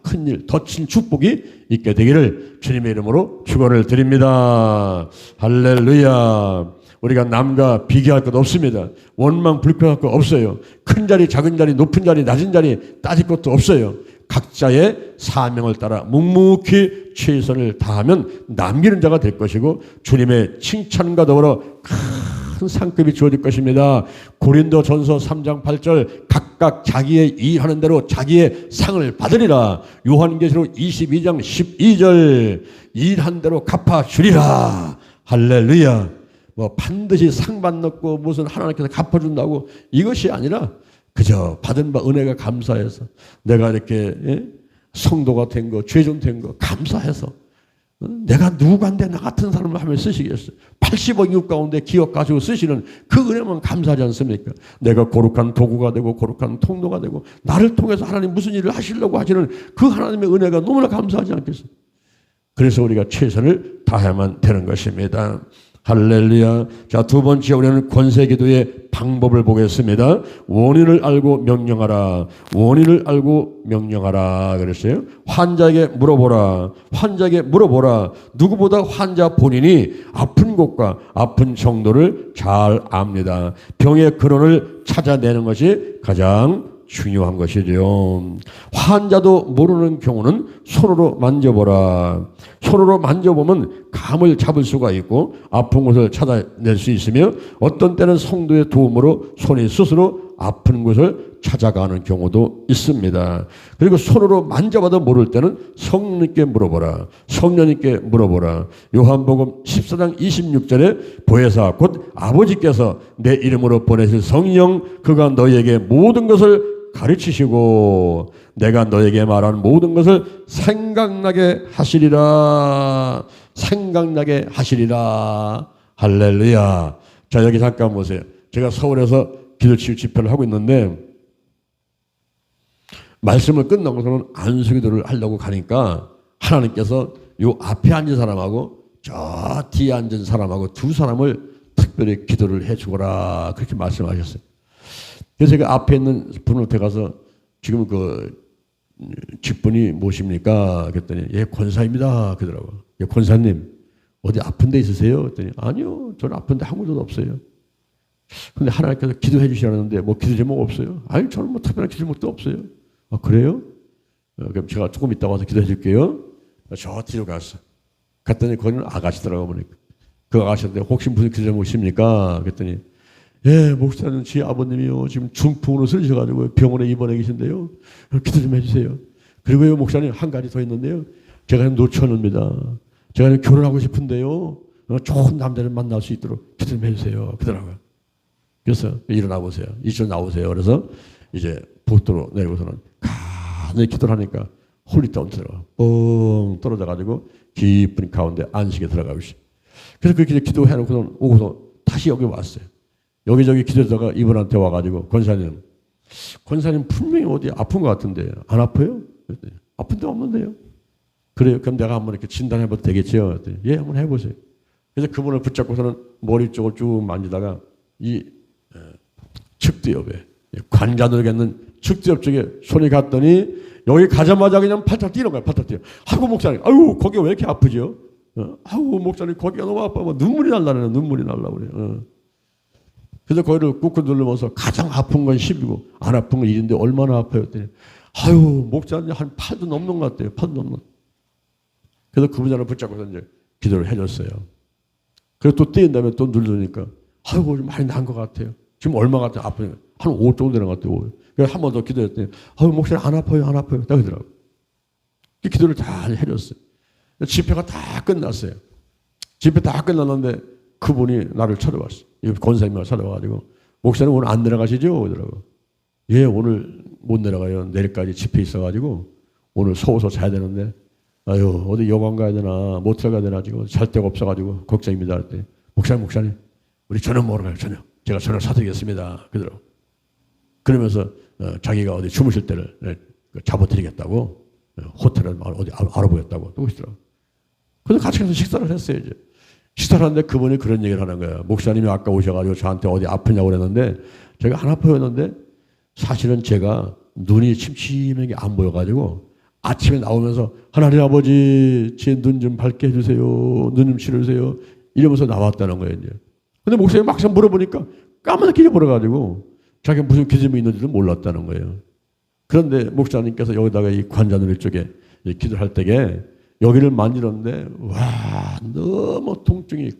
큰 일, 더 큰 축복이 있게 되기를 주님의 이름으로 축원을 드립니다. 할렐루야. 우리가 남과 비교할 것 없습니다. 원망 불평할 것 없어요. 큰 자리, 작은 자리, 높은 자리, 낮은 자리 따질 것도 없어요. 각자의 사명을 따라 묵묵히 최선을 다하면 남기는 자가 될 것이고 주님의 칭찬과 더불어 큰 상급이 주어질 것입니다. 고린도전서 3장 8절 각각 자기의 일하는 대로 자기의 상을 받으리라. 요한계시록 22장 12절 일한 대로 갚아주리라. 할렐루야. 뭐 반드시 상 받고 무슨 하나님께서 갚아준다고 이것이 아니라 그저 받은 바 은혜가 감사해서 내가 이렇게 성도가 된 거, 죄좀 된 거 감사해서 내가 누구간데 나 같은 사람을 하면 쓰시겠어요. 80억 인국 가운데 기억 가지고 쓰시는 그 은혜만 감사하지 않습니까? 내가 거룩한 도구가 되고 거룩한 통로가 되고 나를 통해서 하나님 무슨 일을 하시려고 하시는 그 하나님의 은혜가 너무나 감사하지 않겠어요? 그래서 우리가 최선을 다해야만 되는 것입니다. 할렐루야. 자, 두 번째 우리는 권세기도의 방법을 보겠습니다. 원인을 알고 명령하라. 원인을 알고 명령하라 그랬어요. 환자에게 물어보라. 환자에게 물어보라. 누구보다 환자 본인이 아픈 곳과 아픈 정도를 잘 압니다. 병의 근원을 찾아내는 것이 가장 중요한 것이죠. 환자도 모르는 경우는 손으로 만져보라. 손으로 만져보면 감을 잡을 수가 있고 아픈 곳을 찾아낼 수 있으며 어떤 때는 성도의 도움으로 손이 스스로 아픈 곳을 찾아가는 경우도 있습니다. 그리고 손으로 만져봐도 모를 때는 성령님께 물어보라. 성령님께 물어보라. 요한복음 14장 26절에 보혜사 곧 아버지께서 내 이름으로 보내실 성령 그가 너희에게 모든 것을 가르치시고 내가 너에게 말한 모든 것을 생각나게 하시리라. 생각나게 하시리라. 할렐루야. 자, 여기 잠깐 보세요. 제가 서울에서 기도치유 집회를 하고 있는데 말씀을 끝나고서는 안수기도를 하려고 가니까 하나님께서 요 앞에 앉은 사람하고 저 뒤에 앉은 사람하고 두 사람을 특별히 기도를 해 주거라 그렇게 말씀하셨어요. 그래서 제가 앞에 있는 분한테 가서 지금 그 직분이 무엇입니까? 그랬더니 예, 권사입니다. 그러더라고요. 예, 권사님 어디 아픈 데 있으세요? 그랬더니 아니요. 저는 아픈 데 한 군데도 없어요. 근데 하나님께서 기도해 주시라는데 뭐 기도 제목 없어요? 아니 저는 뭐 특별한 기도 제목도 없어요. 아 그래요? 그럼 제가 조금 이따 와서 기도해 줄게요. 저 뒤로 갔어. 갔더니 거기는 아가씨더라고 보니까. 그 아가씨한테 혹시 무슨 기도 제목 있습니까? 그랬더니 예, 목사님, 지 아버님이요. 지금 중풍으로 쓰러지셔가지고 병원에 입원해 계신데요. 기도 좀 해주세요. 그리고요, 목사님, 한 가지 더 있는데요. 제가 노처녀입니다. 제가 결혼하고 싶은데요. 좋은 남자를 만날 수 있도록 기도 좀 해주세요. 그러더라고요. 그래서 일어나 보세요. 이쪽 나오세요. 그래서 이제 복도로 내리고서는 간절히 기도를 하니까 홀리다운 들어가. 뻥 떨어져가지고 깊은 가운데 안식에 들어가고 있어요. 그래서 그렇게 기도해놓고서 오고서 다시 여기 왔어요. 여기저기 기도하다가 이분한테 와가지고 권사님 분명히 어디 아픈 것 같은데 안 아파요? 그랬더니 아픈 데 없는데요. 그래요. 그럼 내가 한번 이렇게 진단해봐도 되겠죠? 그랬더니 예, 한번 해보세요. 그래서 그분을 붙잡고서는 머리 쪽을 쭉 만지다가 이 측두엽에 관자놀이 있는 측두엽 쪽에 손이 갔더니 여기 가자마자 그냥 팔짝 뛰는 거예요. 팔짝 뛰어. 아이고 목사님, 아이고 거기가 왜 이렇게 아프죠? 아이고 목사님 거기가 너무 아파. 눈물이 날라네요. 눈물이 날라고 그래요. 그래서 거기를 꾹꾹 누르면서 가장 아픈 건 10이고 안 아픈 건 1인데 얼마나 아파요? 그랬더니 아유 목사님 한 8도 넘는 것 같아요. 8도 넘는. 그래서 그분을 붙잡고서 이제 기도를 해줬어요. 그래서 또 떼인 다음에 또 누르니까 아이고 좀 많이 난 것 같아요. 지금 얼마 같아요? 아프니까 한 5 정도 되는 것 같아요. 그래서 한 번 더 기도했더니 아유 목사님 안 아파요. 안 아파요. 딱 그러더라고요. 기도를 다 해줬어요. 집회가 다 끝났어요. 집회 다 끝났는데 그분이 나를 찾아왔어요. 권사님을 찾아와가지고 목사님 오늘 안 내려가시죠? 그러더라고요. 예, 오늘 못 내려가요. 내일까지 집회 있어가지고 오늘 서워서 자야 되는데 아유 어디 여관 가야 되나 모텔 가야 되나 지금 잘 데가 없어가지고 걱정입니다. 그랬더니 목사님 우리 저녁 먹으러 가요. 저녁. 제가 저녁 사드리겠습니다. 그러더라고요. 그러면서 자기가 어디 주무실 때를 잡아드리겠다고 호텔을 어디 알아보겠다고 또 그러시더라고요. 그래서 같이 가서 식사를 했어요. 이제. 식사를 하는데 그분이 그런 얘기를 하는 거예요. 목사님이 아까 오셔가지고 저한테 어디 아프냐고 그랬는데 제가 안 아파요 했는데 사실은 제가 눈이 침침하게 안 보여가지고 아침에 나오면서 하나님 아버지 제 눈 좀 밝게 해주세요. 눈 좀 치료해주세요. 이러면서 나왔다는 거예요. 이제. 근데 목사님이 막상 물어보니까 까맣게 잊어버려가지고 자기가 무슨 기점이 있는지도 몰랐다는 거예요. 그런데 목사님께서 여기다가 이 관자놀이 쪽에 기도를 할 때에 여기를 만지는데 와 너무 통증이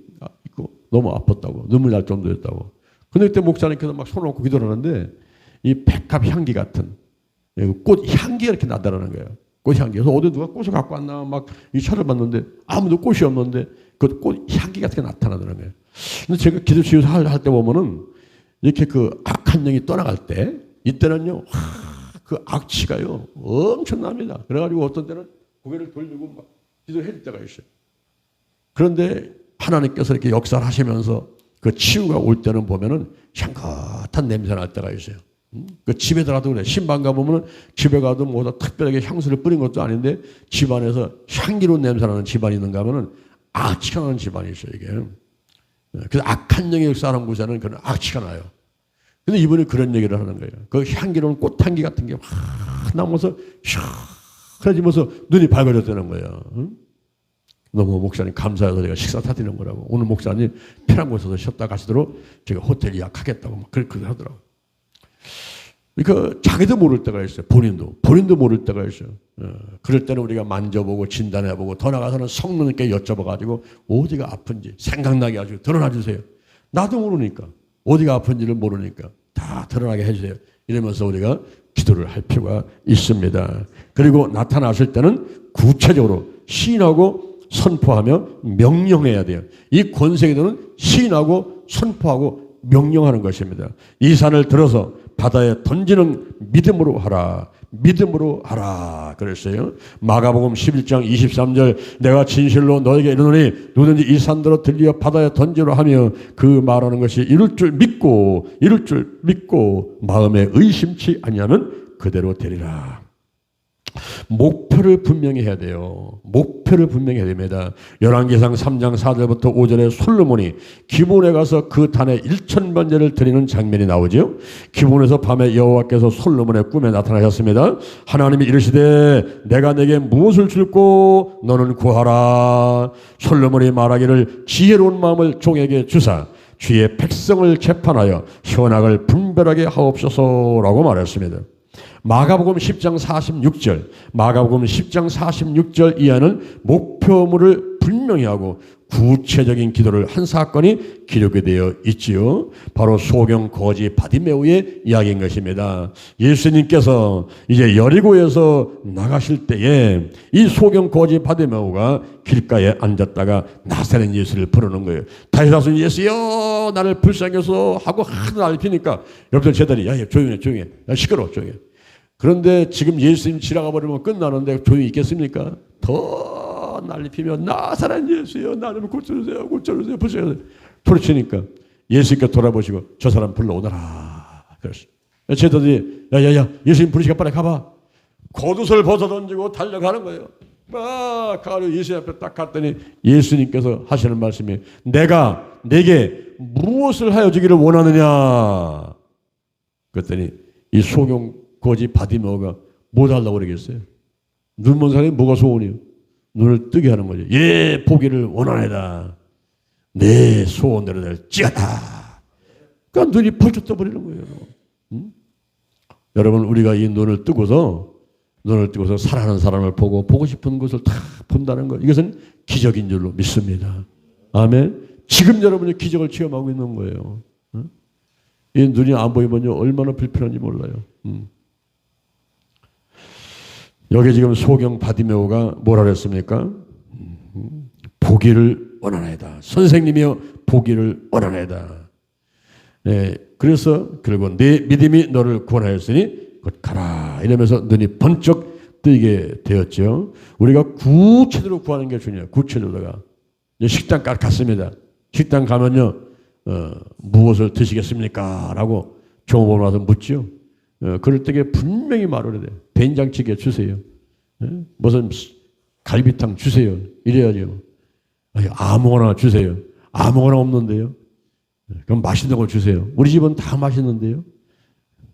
있고 너무 아팠다고. 눈물 날 정도였다고. 근데 그때 목사님께서 막 손을 얹고 기도를 하는데 이 백합 향기 같은 꽃 향기가 이렇게 나더라는 거예요. 꽃 향기. 그래서 어디 누가 꽃을 갖고 왔나 막 이 차를 봤는데 아무도 꽃이 없는데 그 꽃 향기 같은 게 나타나더라는 거예요. 근데 제가 기도 치유사 할 때 보면은 이렇게 그 악한 영이 떠나갈 때 이때는요, 그 악취가요 엄청납니다. 그래가지고 어떤 때는 고개를 돌리고 막 기도해 줄 때가 있어요. 그런데 하나님께서 이렇게 역사를 하시면서 그 치유가 올 때는 보면은 향긋한 냄새 날 때가 있어요. 그 집에 들어가도 그래. 신방 가보면은 집에 가도 뭐다 특별하게 향수를 뿌린 것도 아닌데 집안에서 향기로운 냄새 나는 집안이 있는가 하면은 악취가 나는 집안이 있어요, 이게. 그래서 악한 영이 역사하는 곳에는 그런 악취가 나요. 근데 이번에 그런 얘기를 하는 거예요. 그 향기로운 꽃향기 같은 게 확 나면서 시원해지면서 눈이 밝아졌다는 거예요. 너무 목사님 감사해서 제가 식사 사드리는 거라고. 오늘 목사님 편한 곳에서 쉬었다 가시도록 제가 호텔 예약하겠다고 막 그렇게 하더라고요. 그러니까 자기도 모를 때가 있어요. 본인도 모를 때가 있어요. 그럴 때는 우리가 만져보고 진단해보고 더 나가서는 성령님께 여쭤봐가지고 어디가 아픈지 생각나게 해가지고 드러나 주세요. 나도 모르니까 어디가 아픈지를 모르니까 다 드러나게 해주세요. 이러면서 우리가 기도를 할 필요가 있습니다. 그리고 나타났을 때는 구체적으로 시인하고 선포하며 명령해야 돼요. 이 권세기도는 시인하고 선포하고 명령하는 것입니다. 이 산을 들어서 바다에 던지는 믿음으로 하라. 믿음으로 하라 그랬어요. 마가복음 11장 23절 내가 진실로 너에게 이르노니 누구든지 이 산들어 들려 바다에 던지라 하며 그 말하는 것이 이룰 줄 믿고 마음에 의심치 아니하면 그대로 되리라. 목표를 분명히 해야 돼요. 목표를 분명히 해야 됩니다. 열왕기상 3장 4절부터 5절에 솔로몬이 기브온에 가서 그 단에 1000번제를 드리는 장면이 나오죠. 기브온에서 밤에 여호와께서 솔로몬의 꿈에 나타나셨습니다. 하나님이 이르시되 내가 내게 무엇을 줄고 너는 구하라. 솔로몬이 말하기를 지혜로운 마음을 종에게 주사 주의 백성을 재판하여 현악을 분별하게 하옵소서라고 말했습니다. 마가복음 10장 46절 이하는 목표물을 분명히 하고 구체적인 기도를 한 사건이 기록이 되어 있지요. 바로 소경 거지 바디메오의 이야기인 것입니다. 예수님께서 이제 여리고에서 나가실 때에 이 소경 거지 바디메오가 길가에 앉았다가 나사렛 예수를 부르는 거예요. 다윗아들 예수여 나를 불쌍히 여서 하고 하도 날피니까 여러분들 제자들이 야 조용해 야 시끄러워 조용해. 그런데 지금 예수님 지나가 버리면 끝나는데 조용히 있겠습니까? 더 난리피며 나사렛 예수여 나를 고쳐주세요 불쌍히 소리치니까 예수님께 돌아보시고 저 사람 불러오너라 그랬어요. 제자들이 야야야 예수님 부르시니까 빨리 가봐. 겉옷을 벗어 던지고 달려가는 거예요. 막 가서 예수님 앞에 딱 갔더니 예수님께서 하시는 말씀이 내가 내게 무엇을 하여 주기를 원하느냐 그랬더니 이 소경 거지 바디메오가 뭐 달라고 그러겠어요? 눈 먼 사람이 뭐가 소원이에요? 눈을 뜨게 하는 거죠. 예, 보기를 원하나이다. 내 소원대로 될지어다. 그러니까 눈이 펄쩍 떠버리는 거예요. 여러분 우리가 이 눈을 뜨고서 사랑하는 사람을 보고 싶은 것을 다 본다는 것. 이것은 기적인 줄로 믿습니다. 아멘. 지금 여러분이 기적을 체험하고 있는 거예요. 이 눈이 안 보이면요 얼마나 불편한지 몰라요. 여기 지금 소경 바디메오가 뭐라 그랬습니까? 보기를 원하나이다. 선생님이여 보기를 원하나이다. 네, 그래서 그리고 내 믿음이 너를 구원하였으니 곧 가라 이러면서 눈이 번쩍 뜨게 되었죠. 우리가 구체적으로 구하는 게 중요해요. 구체적으로가 식당 갔습니다. 식당 가면요 무엇을 드시겠습니까? 라고 종업원 와서 묻죠. 그럴 때에 분명히 말을 해야 돼요. 된장찌개 주세요. 무슨 갈비탕 주세요. 이래야죠. 아무거나 주세요. 아무거나 없는데요. 그럼 맛있는 거 주세요. 우리 집은 다 맛있는데요.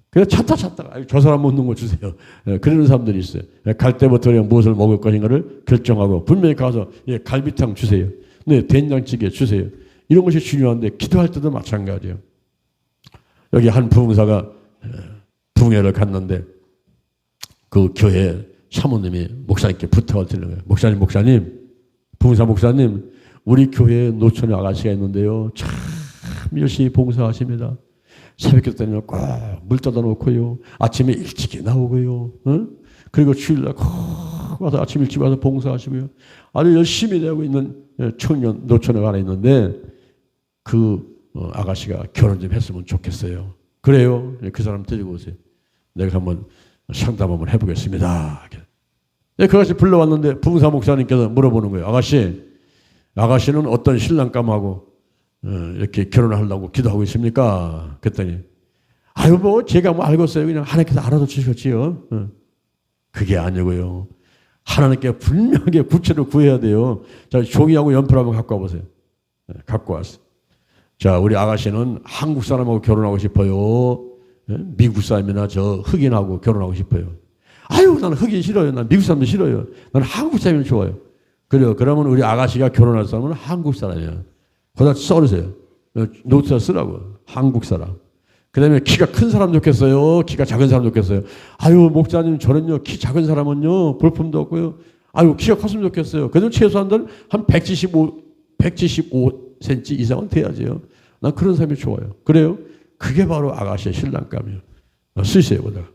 그냥 찾다가 저 사람 먹는 거 주세요. 그러는 사람들이 있어요. 갈 때부터 그냥 무엇을 먹을 것인가를 결정하고 분명히 가서 갈비탕 주세요. 네, 된장찌개 주세요. 이런 것이 중요한데 기도할 때도 마찬가지예요. 여기 한 부흥사가 부흥회를 갔는데 그 교회 사모님이 목사님께 부탁을 드리는 거예요. 목사님, 부흥사 목사님, 우리 교회에 노천의 아가씨가 있는데요. 참 열심히 봉사하십니다. 새벽에 때는 꼭 물 떠다 놓고요. 아침에 일찍 나오고요. 그리고 주일날 꼭 와서 아침 일찍 와서 봉사하시고요. 아주 열심히 되고 있는 청년 노천에 하나 있는데 그 아가씨가 결혼 좀 했으면 좋겠어요. 그래요. 그 사람 데리고 오세요. 내가 한번 상담 한번 해보겠습니다. 그 아가씨 불러왔는데 부흥사 목사님께서 물어보는 거예요. 아가씨는 어떤 신랑감하고 이렇게 결혼하려고 기도하고 있습니까? 그랬더니 아유 뭐 제가 뭐 알겠어요. 그냥 하나님께서 알아서 주셨지요. 그게 아니고요. 하나님께 분명하게 구체로 구해야 돼요. 자, 종이하고 연필 한번 갖고 와보세요. 갖고 왔어. 자, 우리 아가씨는 한국 사람하고 결혼하고 싶어요. 미국 사람이나 저 흑인하고 결혼하고 싶어요. 아유, 나는 흑인 싫어요. 난 미국 사람도 싫어요. 나는 한국 사람이 좋아요. 그래요. 그러면 우리 아가씨가 결혼할 사람은 한국 사람이야. 거기다 써주세요. 노트에 쓰라고. 한국 사람. 그 다음에 키가 큰 사람 좋겠어요? 키가 작은 사람 좋겠어요? 아유, 목사님, 저는요, 키 작은 사람은요, 볼품도 없고요. 아유, 키가 컸으면 좋겠어요. 그래도 최소한 한 175cm 이상은 돼야지요. 난 그런 사람이 좋아요. 그래요? 그게 바로 아가씨의 신랑감이에요. 쓰세요, 거기다가.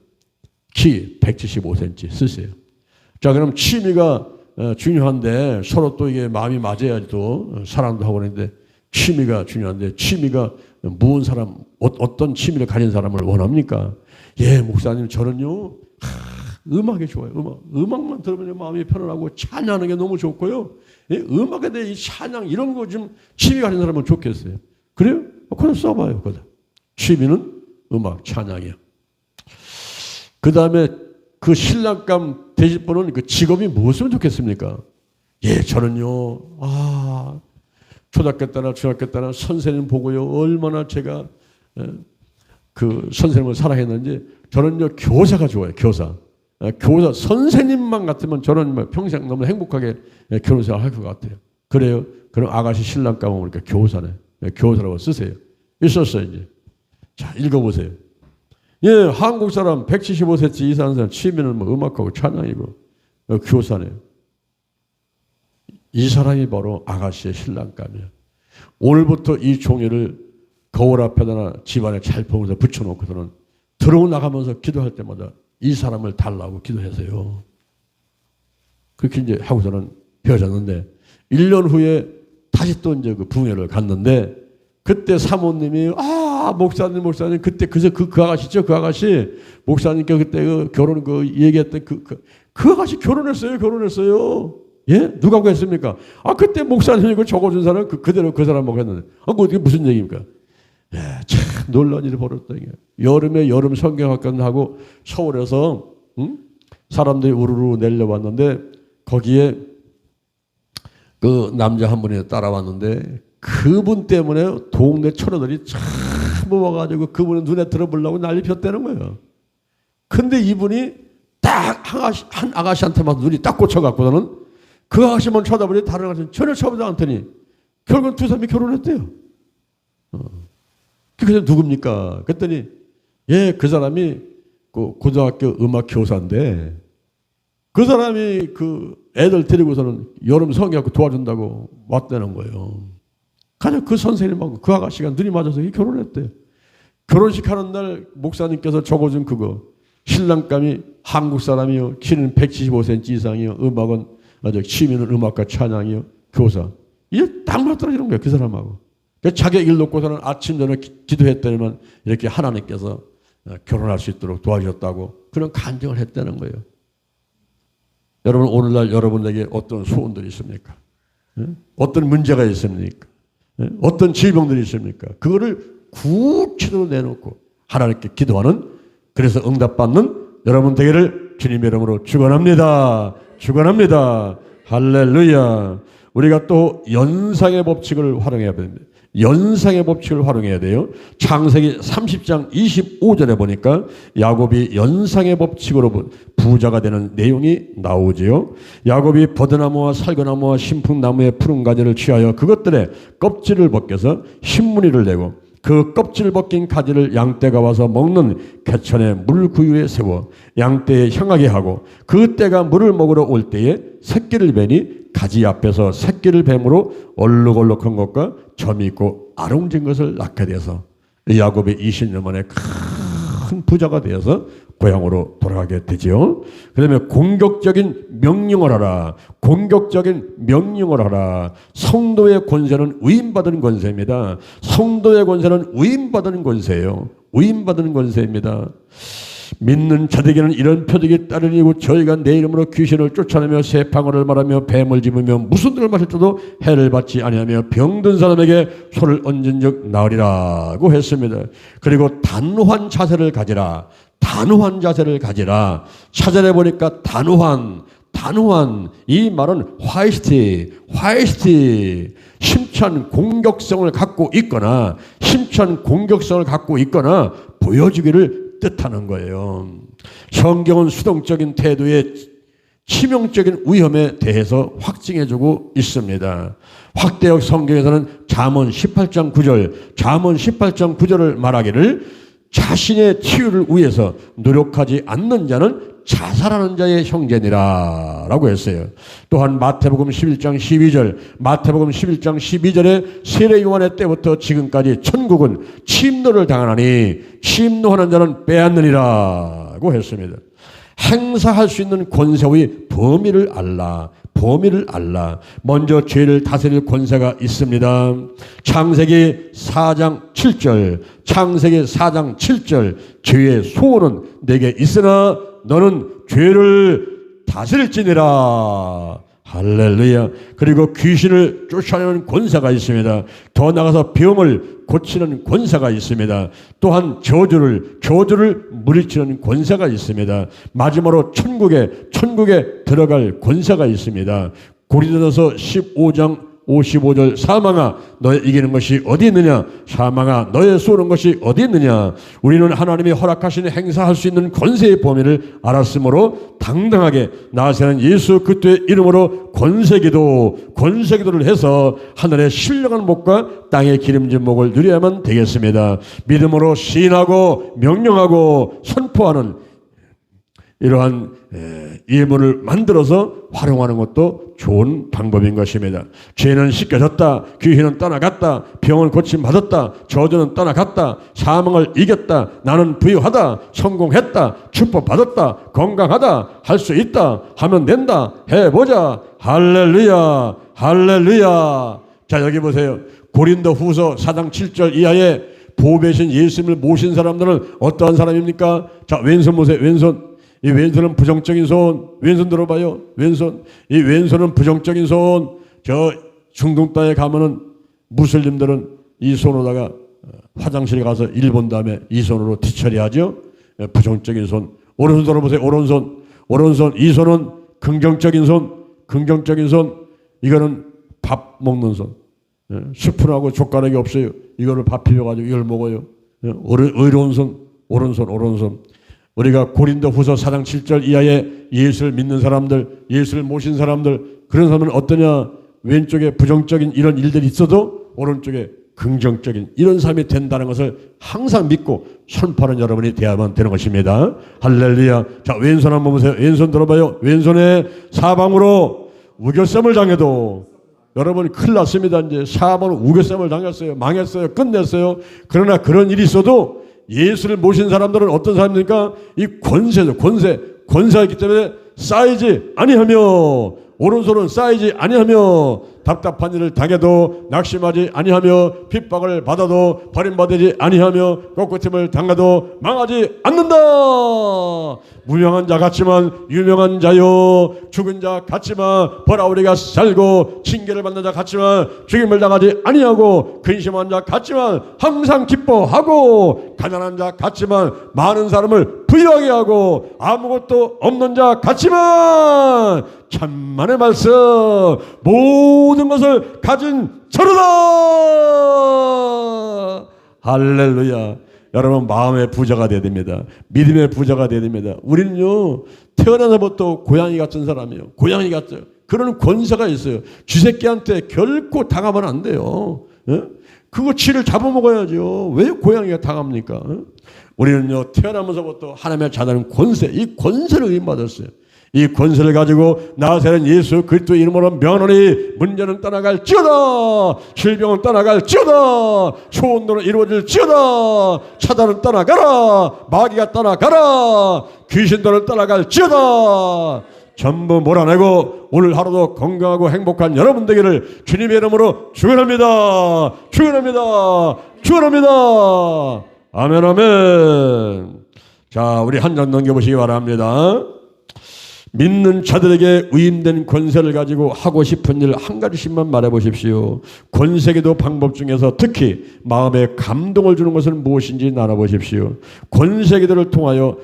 키 175cm 쓰세요. 자, 그럼 취미가 중요한데 서로 또 이게 마음이 맞아야지 또 사랑도 하고 그러는데 취미가 중요한데 취미가 무슨 사람, 어떤 취미를 가진 사람을 원합니까? 예, 목사님, 저는요, 음악이 좋아요. 음악만 들으면 마음이 편안하고 찬양하는 게 너무 좋고요. 예, 음악에 대해 이 찬양, 이런 거 좀 취미 가진 사람은 좋겠어요. 그래요? 그냥 써봐요, 거기다. 취미는 음악, 찬양이요. 그 다음에 그 신랑감 되실 분은 그 직업이 무엇이면 좋겠습니까? 예, 저는요, 초등학교 때나 중학교 때나 선생님 보고요. 얼마나 제가 그 선생님을 사랑했는지 저는요 교사가 좋아요. 교사. 교사 선생님만 같으면 저는 평생 너무 행복하게 결혼생활 할 것 같아요. 그래요. 그럼 아가씨 신랑감은 그러니까 교사네. 교사라고 쓰세요. 있었어요 이제. 자 읽어보세요. 예, 한국 사람 175cm 이상한 사람 취미는 뭐 음악하고 찬양이고 교사네요. 이 사람이 바로 아가씨의 신랑감이에요. 오늘부터 이 종이를 거울 앞에다나 집안에 잘 보면서 붙여놓고서는 들어오 나가면서 기도할 때마다 이 사람을 달라고 기도하세요. 그렇게 이제 하고서는 헤어졌는데 1년 후에 다시 또 이제 그 부흥회를 갔는데 그때 사모님이 목사님 그때 그 아가씨죠? 그 아가씨 목사님께 그때 그 결혼 그 얘기했던 그 아가씨 결혼했어요. 예? 누가 그랬습니까? 그때 목사님이 그 적어준 사람 그대로 그 사람하고 했는데. 그게 무슨 얘기입니까? 예, 참 놀라운 일이 벌어졌다. 이게. 여름에 여름 성경학관 하고 서울에서 사람들이 우르르 내려왔는데 거기에 그 남자 한 분이 따라왔는데 그분 때문에 동네 처녀들이 참 모아가지고 그분의 눈에 들어보려고 난리 폈다는 거예요. 근데 이분이 딱 한 아가씨한테만 눈이 딱 꽂혀갖고는 그 아가씨만 쳐다보니 다른 아가씨는 전혀 쳐다보지 않더니 결국은 두 사람이 결혼했대요. 그게 누굽니까? 그랬더니 예, 그 사람이 그 고등학교 음악 교사인데 그 사람이 그 애들 데리고서는 여름 성경학교 도와준다고 왔다는 거예요. 가장 그 선생님하고 그 아가씨가 눈이 맞아서 결혼했대요. 결혼식 하는 날 목사님께서 적어준 그거 신랑감이 한국 사람이요. 키는 175cm 이상이요. 음악은 취미는 음악과 찬양이요. 교사. 이게 딱 맞떨어지는 거예요. 그 사람하고. 자기 일 놓고서는 아침 저녁 기도했더니만 이렇게 하나님께서 결혼할 수 있도록 도와주셨다고 그런 간증을 했다는 거예요. 여러분 오늘날 여러분에게 어떤 소원들이 있습니까? 어떤 문제가 있습니까? 어떤 질병들이 있습니까? 그거를 구체적으로 내놓고 하나님께 기도하는 그래서 응답받는 여러분 되기를 주님의 이름으로 축원합니다. 축원합니다. 할렐루야. 우리가 또 연상의 법칙을 활용해야 됩니다. 연상의 법칙을 활용해야 돼요. 창세기 30장 25절에 보니까 야곱이 연상의 법칙으로 부자가 되는 내용이 나오지요. 야곱이 버드나무와 살거나무와 신풍나무의 푸른 가지를 취하여 그것들의 껍질을 벗겨서 신문이를 내고 그 껍질 벗긴 가지를 양떼가 와서 먹는 개천의 물구유에 세워 양떼에 향하게 하고 그 떼가 물을 먹으러 올 때에 새끼를 베니 가지 앞에서 새끼를 뱀으로 얼룩얼룩한 것과 점이 있고 아롱진 것을 낳게 돼서 야곱이 20년 만에 큰 부자가 되어서 고향으로 돌아가게 되지요. 그다음에 공격적인 명령을 하라. 공격적인 명령을 하라. 성도의 권세는 위임받은 권세입니다. 성도의 권세는 위임받은 권세예요. 위임받은 권세입니다. 믿는 자들에게는 이런 표적이 따르니고 저희가 내 이름으로 귀신을 쫓아내며 새 방언을 말하며 뱀을 집으며 무슨 들을 마실 때도 해를 받지 아니하며 병든 사람에게 손을 얹은 적 나으리라고 했습니다. 그리고 단호한 자세를 가지라. 단호한 자세를 가지라. 찾아내 보니까 단호한 이 말은 화이트 힘찬 공격성을 갖고 있거나 보여주기를 뜻하는 거예요. 성경은 수동적인 태도의 치명적인 위험에 대해서 확증해주고 있습니다. 확대역 성경에서는 잠언 18장 9절을 말하기를 자신의 치유를 위해서 노력하지 않는 자는 자살하는 자의 형제니라 라고 했어요. 또한 마태복음 11장 12절에 세례 요한의 때부터 지금까지 천국은 침노를 당하나니 침노하는 자는 빼앗느니라 고 했습니다. 행사할 수 있는 권세의 범위를 알라. 먼저 죄를 다스릴 권세가 있습니다. 창세기 4장 7절 죄의 소원은 내게 있으나 너는 죄를 다스릴지니라. 할렐루야. 그리고 귀신을 쫓아내는 권세가 있습니다. 더 나아가서 병을 고치는 권세가 있습니다. 또한 저주를 물리치는 권세가 있습니다. 마지막으로 천국에 들어갈 권세가 있습니다. 고린도전서 15장 55절 사망아 너의 이기는 것이 어디 있느냐 사망아 너의 쏘는 것이 어디 있느냐. 우리는 하나님이 허락하신 행사할 수 있는 권세의 범위를 알았으므로 당당하게 나아가는 예수 그리스도의 이름으로 권세기도를 해서 하늘의 신령한 목과 땅의 기름진 목을 누려야만 되겠습니다. 믿음으로 시인하고 명령하고 선포하는 이러한 예물을 만들어서 활용하는 것도 좋은 방법인 것입니다. 죄는 씻겨졌다. 귀신은 떠나갔다. 병은 고침받았다. 저주는 떠나갔다. 사망을 이겼다. 나는 부유하다. 성공했다. 축복받았다. 건강하다. 할 수 있다. 하면 된다. 해보자. 할렐루야. 자 여기 보세요. 고린도 후서 4장 7절 이하에 보배신 예수님을 모신 사람들은 어떠한 사람입니까? 자 왼손 보세요. 이 왼손은 부정적인 손. 왼손 들어봐요. 이 왼손은 부정적인 손. 저 중동 땅에 가면은 무슬림들은 이 손으로다가 화장실에 가서 일 본 다음에 이 손으로 뒤처리하죠. 부정적인 손. 오른손 들어보세요. 오른손. 이 손은 긍정적인 손. 이거는 밥 먹는 손. 스푼하고 젓가락이 없어요. 이거를 밥 비벼가지고 이걸 먹어요. 의로운 손. 오른손. 우리가 고린도 후서 4장 7절 이하에 예수를 믿는 사람들, 예수를 모신 사람들, 그런 사람은 어떠냐? 왼쪽에 부정적인 이런 일들이 있어도 오른쪽에 긍정적인 이런 삶이 된다는 것을 항상 믿고 선포하는 여러분이 되어야만 되는 것입니다. 할렐루야. 자, 왼손 한번 보세요. 왼손 들어봐요. 왼손에 사방으로 우겨쌈을 당해도 여러분 큰일 났습니다. 이제 사방으로 우겨쌈을 당했어요. 망했어요. 끝냈어요. 그러나 그런 일이 있어도 예수를 모신 사람들은 어떤 사람입니까? 이 권세가 있기 때문에 쌓이지 아니하며 오른손은 쌓이지 아니하며 답답한 일을 당해도 낙심하지 아니하며 핍박을 받아도 버림받지 아니하며 꺾어짐을 당해도 망하지 않는다. 무명한 자 같지만 유명한 자요 죽은 자 같지만 벌아우리가 살고 징계를 받는 자 같지만 죽임을 당하지 아니하고 근심한 자 같지만 항상 기뻐하고 가난한 자 같지만 많은 사람을 부유하게 하고 아무것도 없는 자 같지만 천만의 말씀 모든 것을 가진 저르다. 할렐루야. 여러분 마음의 부자가 되어야 됩니다. 믿음의 부자가 되어야 됩니다. 우리는요 태어나서부터 고양이 같은 사람이에요. 고양이 같아요. 그런 권세가 있어요. 쥐새끼한테 결코 당하면 안 돼요. 그거 쥐를 잡아먹어야죠. 왜 고양이가 당합니까? 우리는요 태어나면서부터 하나님의 자녀는 권세, 이 권세를 의임받았어요. 이 권세를 가지고 나사렛 예수 그리스도 이름으로 면하니 문제는 떠나갈지어다. 질병은 떠나갈지어다. 소원대로 이루어질지어다. 차단은 떠나가라. 마귀가 떠나가라. 귀신들은 떠나갈지어다. 전부 몰아내고 오늘 하루도 건강하고 행복한 여러분 되기를 주님의 이름으로 축원합니다. 축원합니다. 축원합니다. 아멘 아멘. 자, 우리 한 장 넘겨보시기 바랍니다. 믿는 자들에게 위임된 권세를 가지고 하고 싶은 일 한 가지씩만 말해보십시오. 권세기도 방법 중에서 특히 마음에 감동을 주는 것은 무엇인지 나눠보십시오. 권세기들을 통하여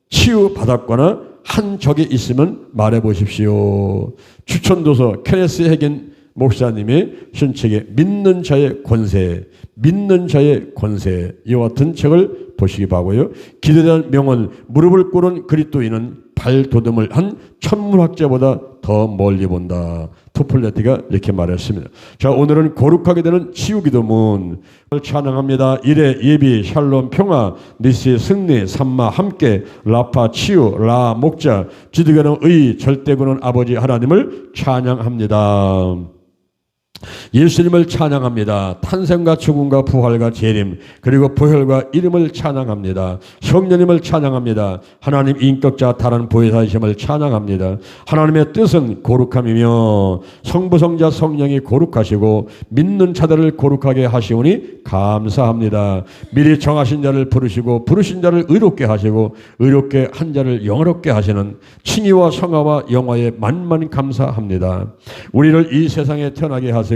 치유받았거나 한 적이 있으면 말해보십시오. 추천도서 케네스 해겐 목사님의 신책에 믿는 자의 권세, 믿는 자의 권세 이와 같은 책을 보시기 바라고요. 기대된 명언 무릎을 꿇은 그리스도인은 발돋움을 한 천문학자보다 더 멀리 본다. 토플레티가 이렇게 말했습니다. 자, 오늘은 거룩하게 되는 치유기도문 찬양합니다. 일의 예비 샬롬 평화 니스의 승리 삼마 함께 라파 치유 라 목자 지드가는 의 절대군은 아버지 하나님을 찬양합니다. 예수님을 찬양합니다. 탄생과 죽음과 부활과 재림 그리고 보혈과 이름을 찬양합니다. 성령님을 찬양합니다. 하나님 인격자 다른 보혜사이심을 찬양합니다. 하나님의 뜻은 거룩함이며 성부 성자 성령이 거룩하시고 믿는 자들을 거룩하게 하시오니 감사합니다. 미리 정하신 자를 부르시고 부르신 자를 의롭게 하시고 의롭게 한 자를 영화롭게 하시는 칭의와 성화와 영화에 만만 감사합니다. 우리를 이 세상에 태어나게 하시고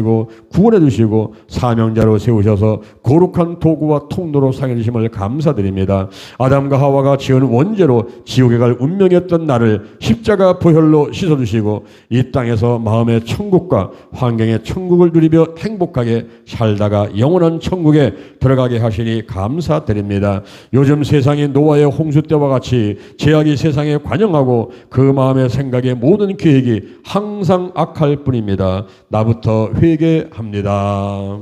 구원해 주시고 사명자로 세우셔서 거룩한 도구와 통로로 사용해 주심을 감사드립니다. 아담과 하와가 지은 원죄로 지옥에 갈 운명이었던 나를 십자가 보혈로 씻어주시고 이 땅에서 마음의 천국과 환경의 천국을 누리며 행복하게 살다가 영원한 천국에 들어가게 하시니 감사드립니다. 요즘 세상이 노아의 홍수 때와 같이 죄악이 세상에 관영하고 그 마음의 생각의 모든 계획이 항상 악할 뿐입니다. 나부터 회개합니다.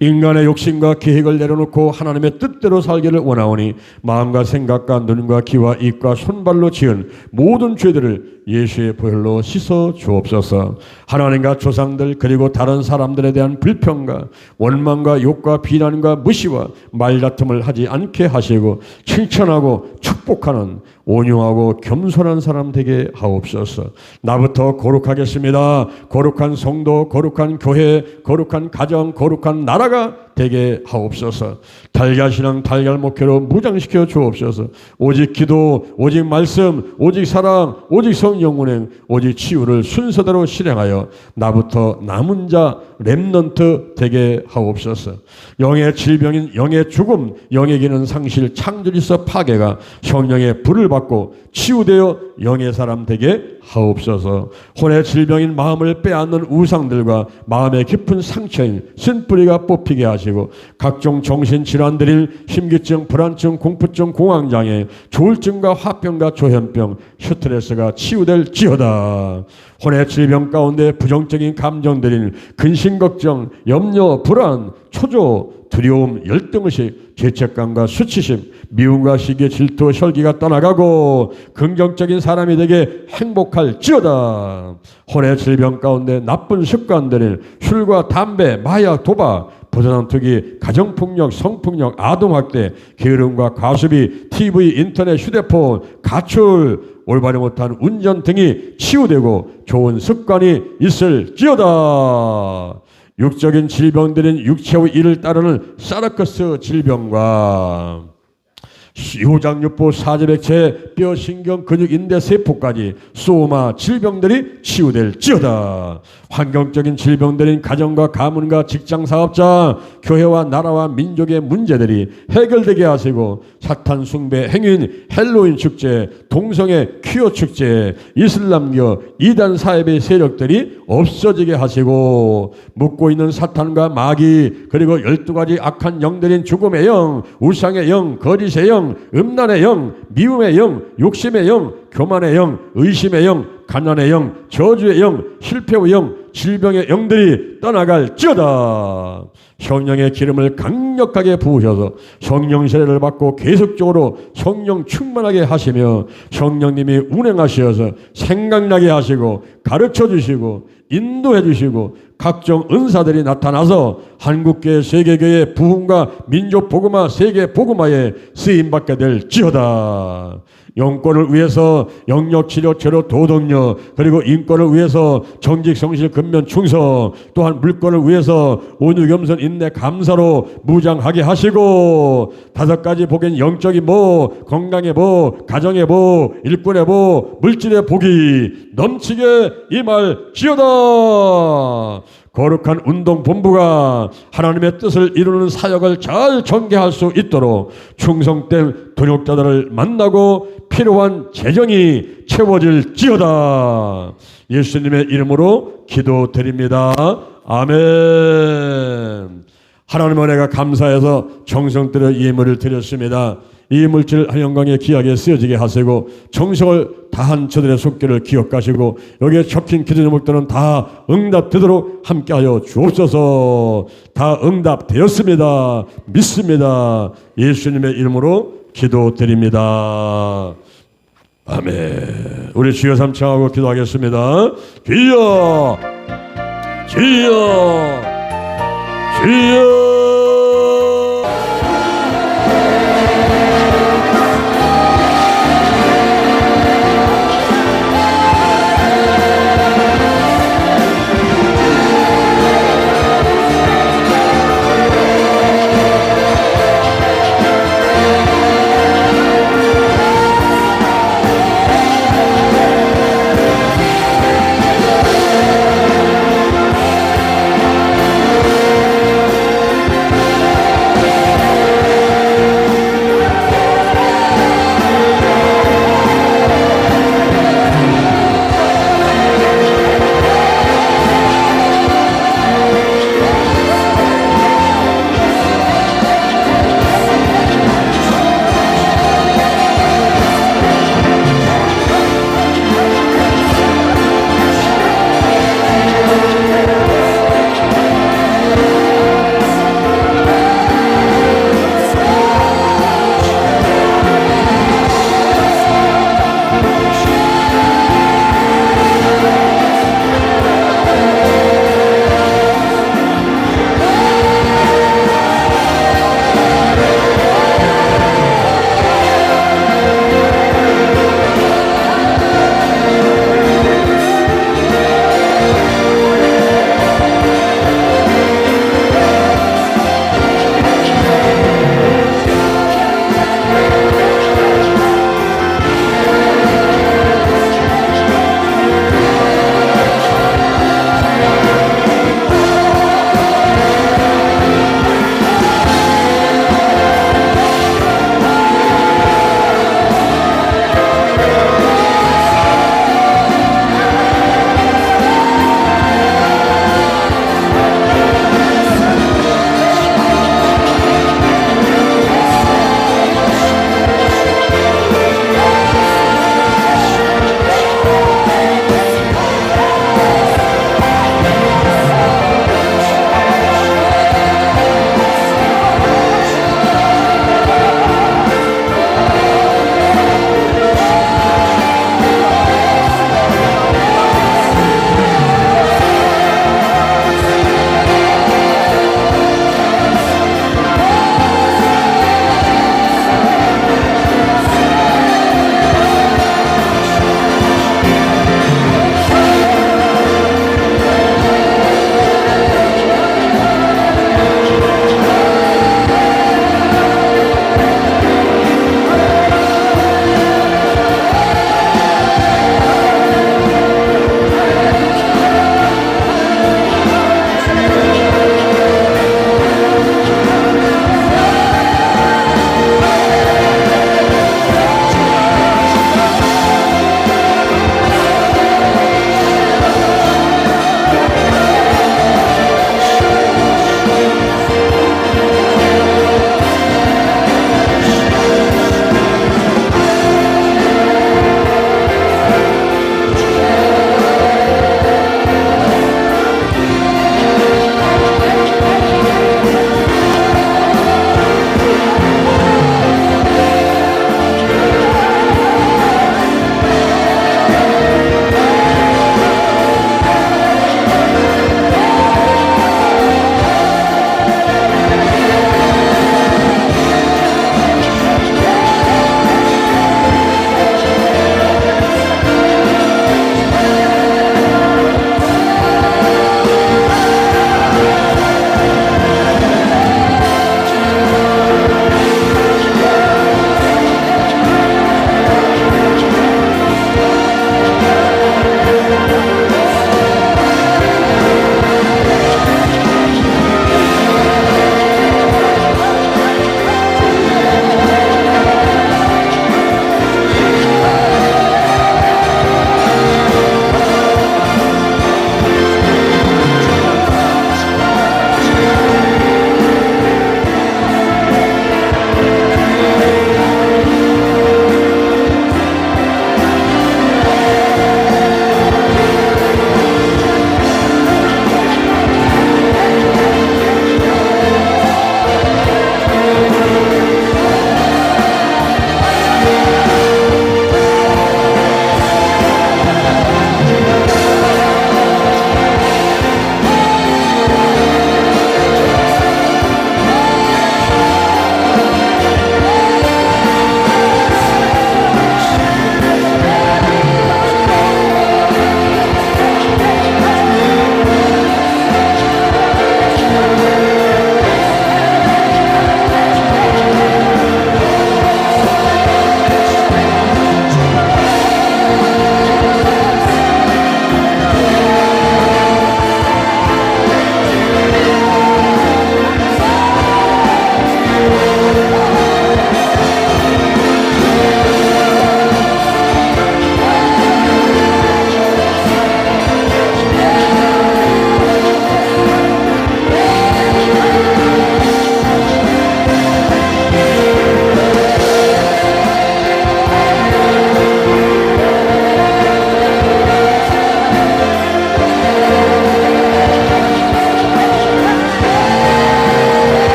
인간의 욕심과 계획을 내려놓고 하나님의 뜻대로 살기를 원하오니 마음과 생각과 눈과 귀와 입과 손발로 지은 모든 죄들을 예수의 보혈로 씻어 주옵소서. 하나님과 조상들 그리고 다른 사람들에 대한 불평과 원망과 욕과 비난과 무시와 말다툼을 하지 않게 하시고 칭찬하고 축복하는 온유하고 겸손한 사람 되게 하옵소서. 나부터 거룩하겠습니다. 거룩한 성도, 거룩한 교회, 거룩한 가정, 거룩한 나라가 되게 하옵소서. 달걀신앙 달걀목회로 무장시켜 주옵소서. 오직 기도, 오직 말씀, 오직 사랑, 오직 성령운행, 오직 치유를 순서대로 실행하여 나부터 남은 자 렘넌트 되게 하옵소서. 영의 질병인 영의 죽음, 영의 기능 상실, 창조리서 파괴가 성령의 불을 받고 치유되어 영의 사람 되게 하옵소서. 혼의 질병인 마음을 빼앗는 우상들과 마음의 깊은 상처인 쓴뿌리가 뽑히게 하시고 각종 정신질환들인 심기증, 불안증, 공포증, 공황장애, 조울증과 화병과 조현병, 스트레스가 치유될지어다. 혼의 질병 가운데 부정적인 감정들인 근심걱정, 염려, 불안, 초조, 두려움, 열등의식, 죄책감과 수치심, 미움과 시기, 질투, 혈기가 떠나가고 긍정적인 사람이 되게 행복할지어다. 혼의 질병 가운데 나쁜 습관들인 술과 담배, 마약, 도박, 부정한 투기, 가정폭력, 성폭력, 아동학대, 게으름과 과수비, TV, 인터넷, 휴대폰, 가출, 올바르 못한 운전 등이 치유되고 좋은 습관이 있을지어다. 육적인 질병들인 육체의 일을 따르는 사르커스 질병과 요장육부, 사제백체, 뼈, 신경, 근육, 인대, 세포까지 소마 질병들이 치유될지어다. 환경적인 질병들인 가정과 가문과 직장, 사업자, 교회와 나라와 민족의 문제들이 해결되게 하시고 사탄 숭배, 행인, 헬로윈 축제, 동성애, 퀴어 축제, 이슬람교, 이단 사회의 세력들이 없어지게 하시고 묻고 있는 사탄과 마귀 그리고 12가지 악한 영들인 죽음의 영, 우상의 영, 거짓의 영, 음란의 영, 미움의 영, 욕심의 영, 교만의 영, 의심의 영, 가난의 영, 저주의 영, 실패의 영, 질병의 영들이 떠나갈지어다. 성령의 기름을 강력하게 부으셔서 성령 세례를 받고 계속적으로 성령 충만하게 하시며 성령님이 운행하셔서 생각나게 하시고 가르쳐 주시고 인도해 주시고 각종 은사들이 나타나서 한국교회 세계교회 부흥과 민족 복음화 세계 복음화에 쓰임받게 될지어다. 영권을 위해서 영역 치료 제로 도덕력 그리고 인권을 위해서 정직 성실 근면 충성 또한 물권을 위해서 온유 겸손 인내 감사로 무장하게 하시고 5가지 복인 영적인 복 건강의 복 가정의 복 일꾼의 복 물질의 복이 넘치게 임할지어다. 거룩한 운동본부가 하나님의 뜻을 이루는 사역을 잘 전개할 수 있도록 충성된 동역자들을 만나고 필요한 재정이 채워질지어다. 예수님의 이름으로 기도드립니다. 아멘. 하나님 은혜가 감사해서 정성 들여 예물을 드렸습니다. 이 물질 영광에 귀하게 쓰여지게 하시고 정성을 다한 저들의 속죄를 기억하시고 여기에 적힌 기도 제목들은 다 응답되도록 함께하여 주옵소서. 다 응답되었습니다. 믿습니다. 예수님의 이름으로 기도드립니다. 아멘. 우리 주여 삼창하고 기도하겠습니다. 주여 주여 주여.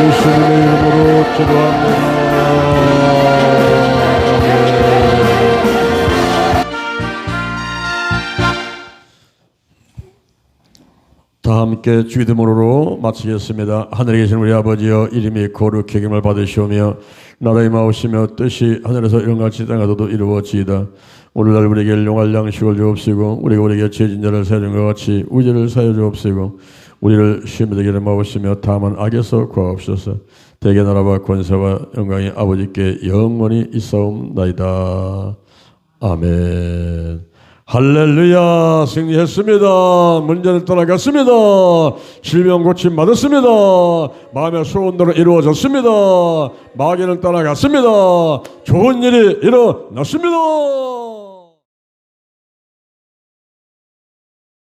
예수님의 이름으로 기도합니다. 다 함께 주기도문으로 마치겠습니다. 하늘에 계신 우리 아버지여, 이름이 거룩히 여김을 받으시오며 나라의 마오시며 뜻이 하늘에서 이룬같이 땅에서도 이루어지이다. 오늘날 우리에게 일용할 양식을 주옵시고 우리가 우리에게 죄진 자를 사하는 것 같이 우리 죄를 사하여 주옵시고 우리를 시험에 들게 마오시며 다만 악에서 구하옵소서. 대개 나라와 권세와 영광이 아버지께 영원히 있사옵나이다. 아멘. 할렐루야. 승리했습니다. 문제를 떠나갔습니다. 질병 고침 받았습니다. 마음의 소원대로 이루어졌습니다. 마귀는 떠나갔습니다. 좋은 일이 일어났습니다.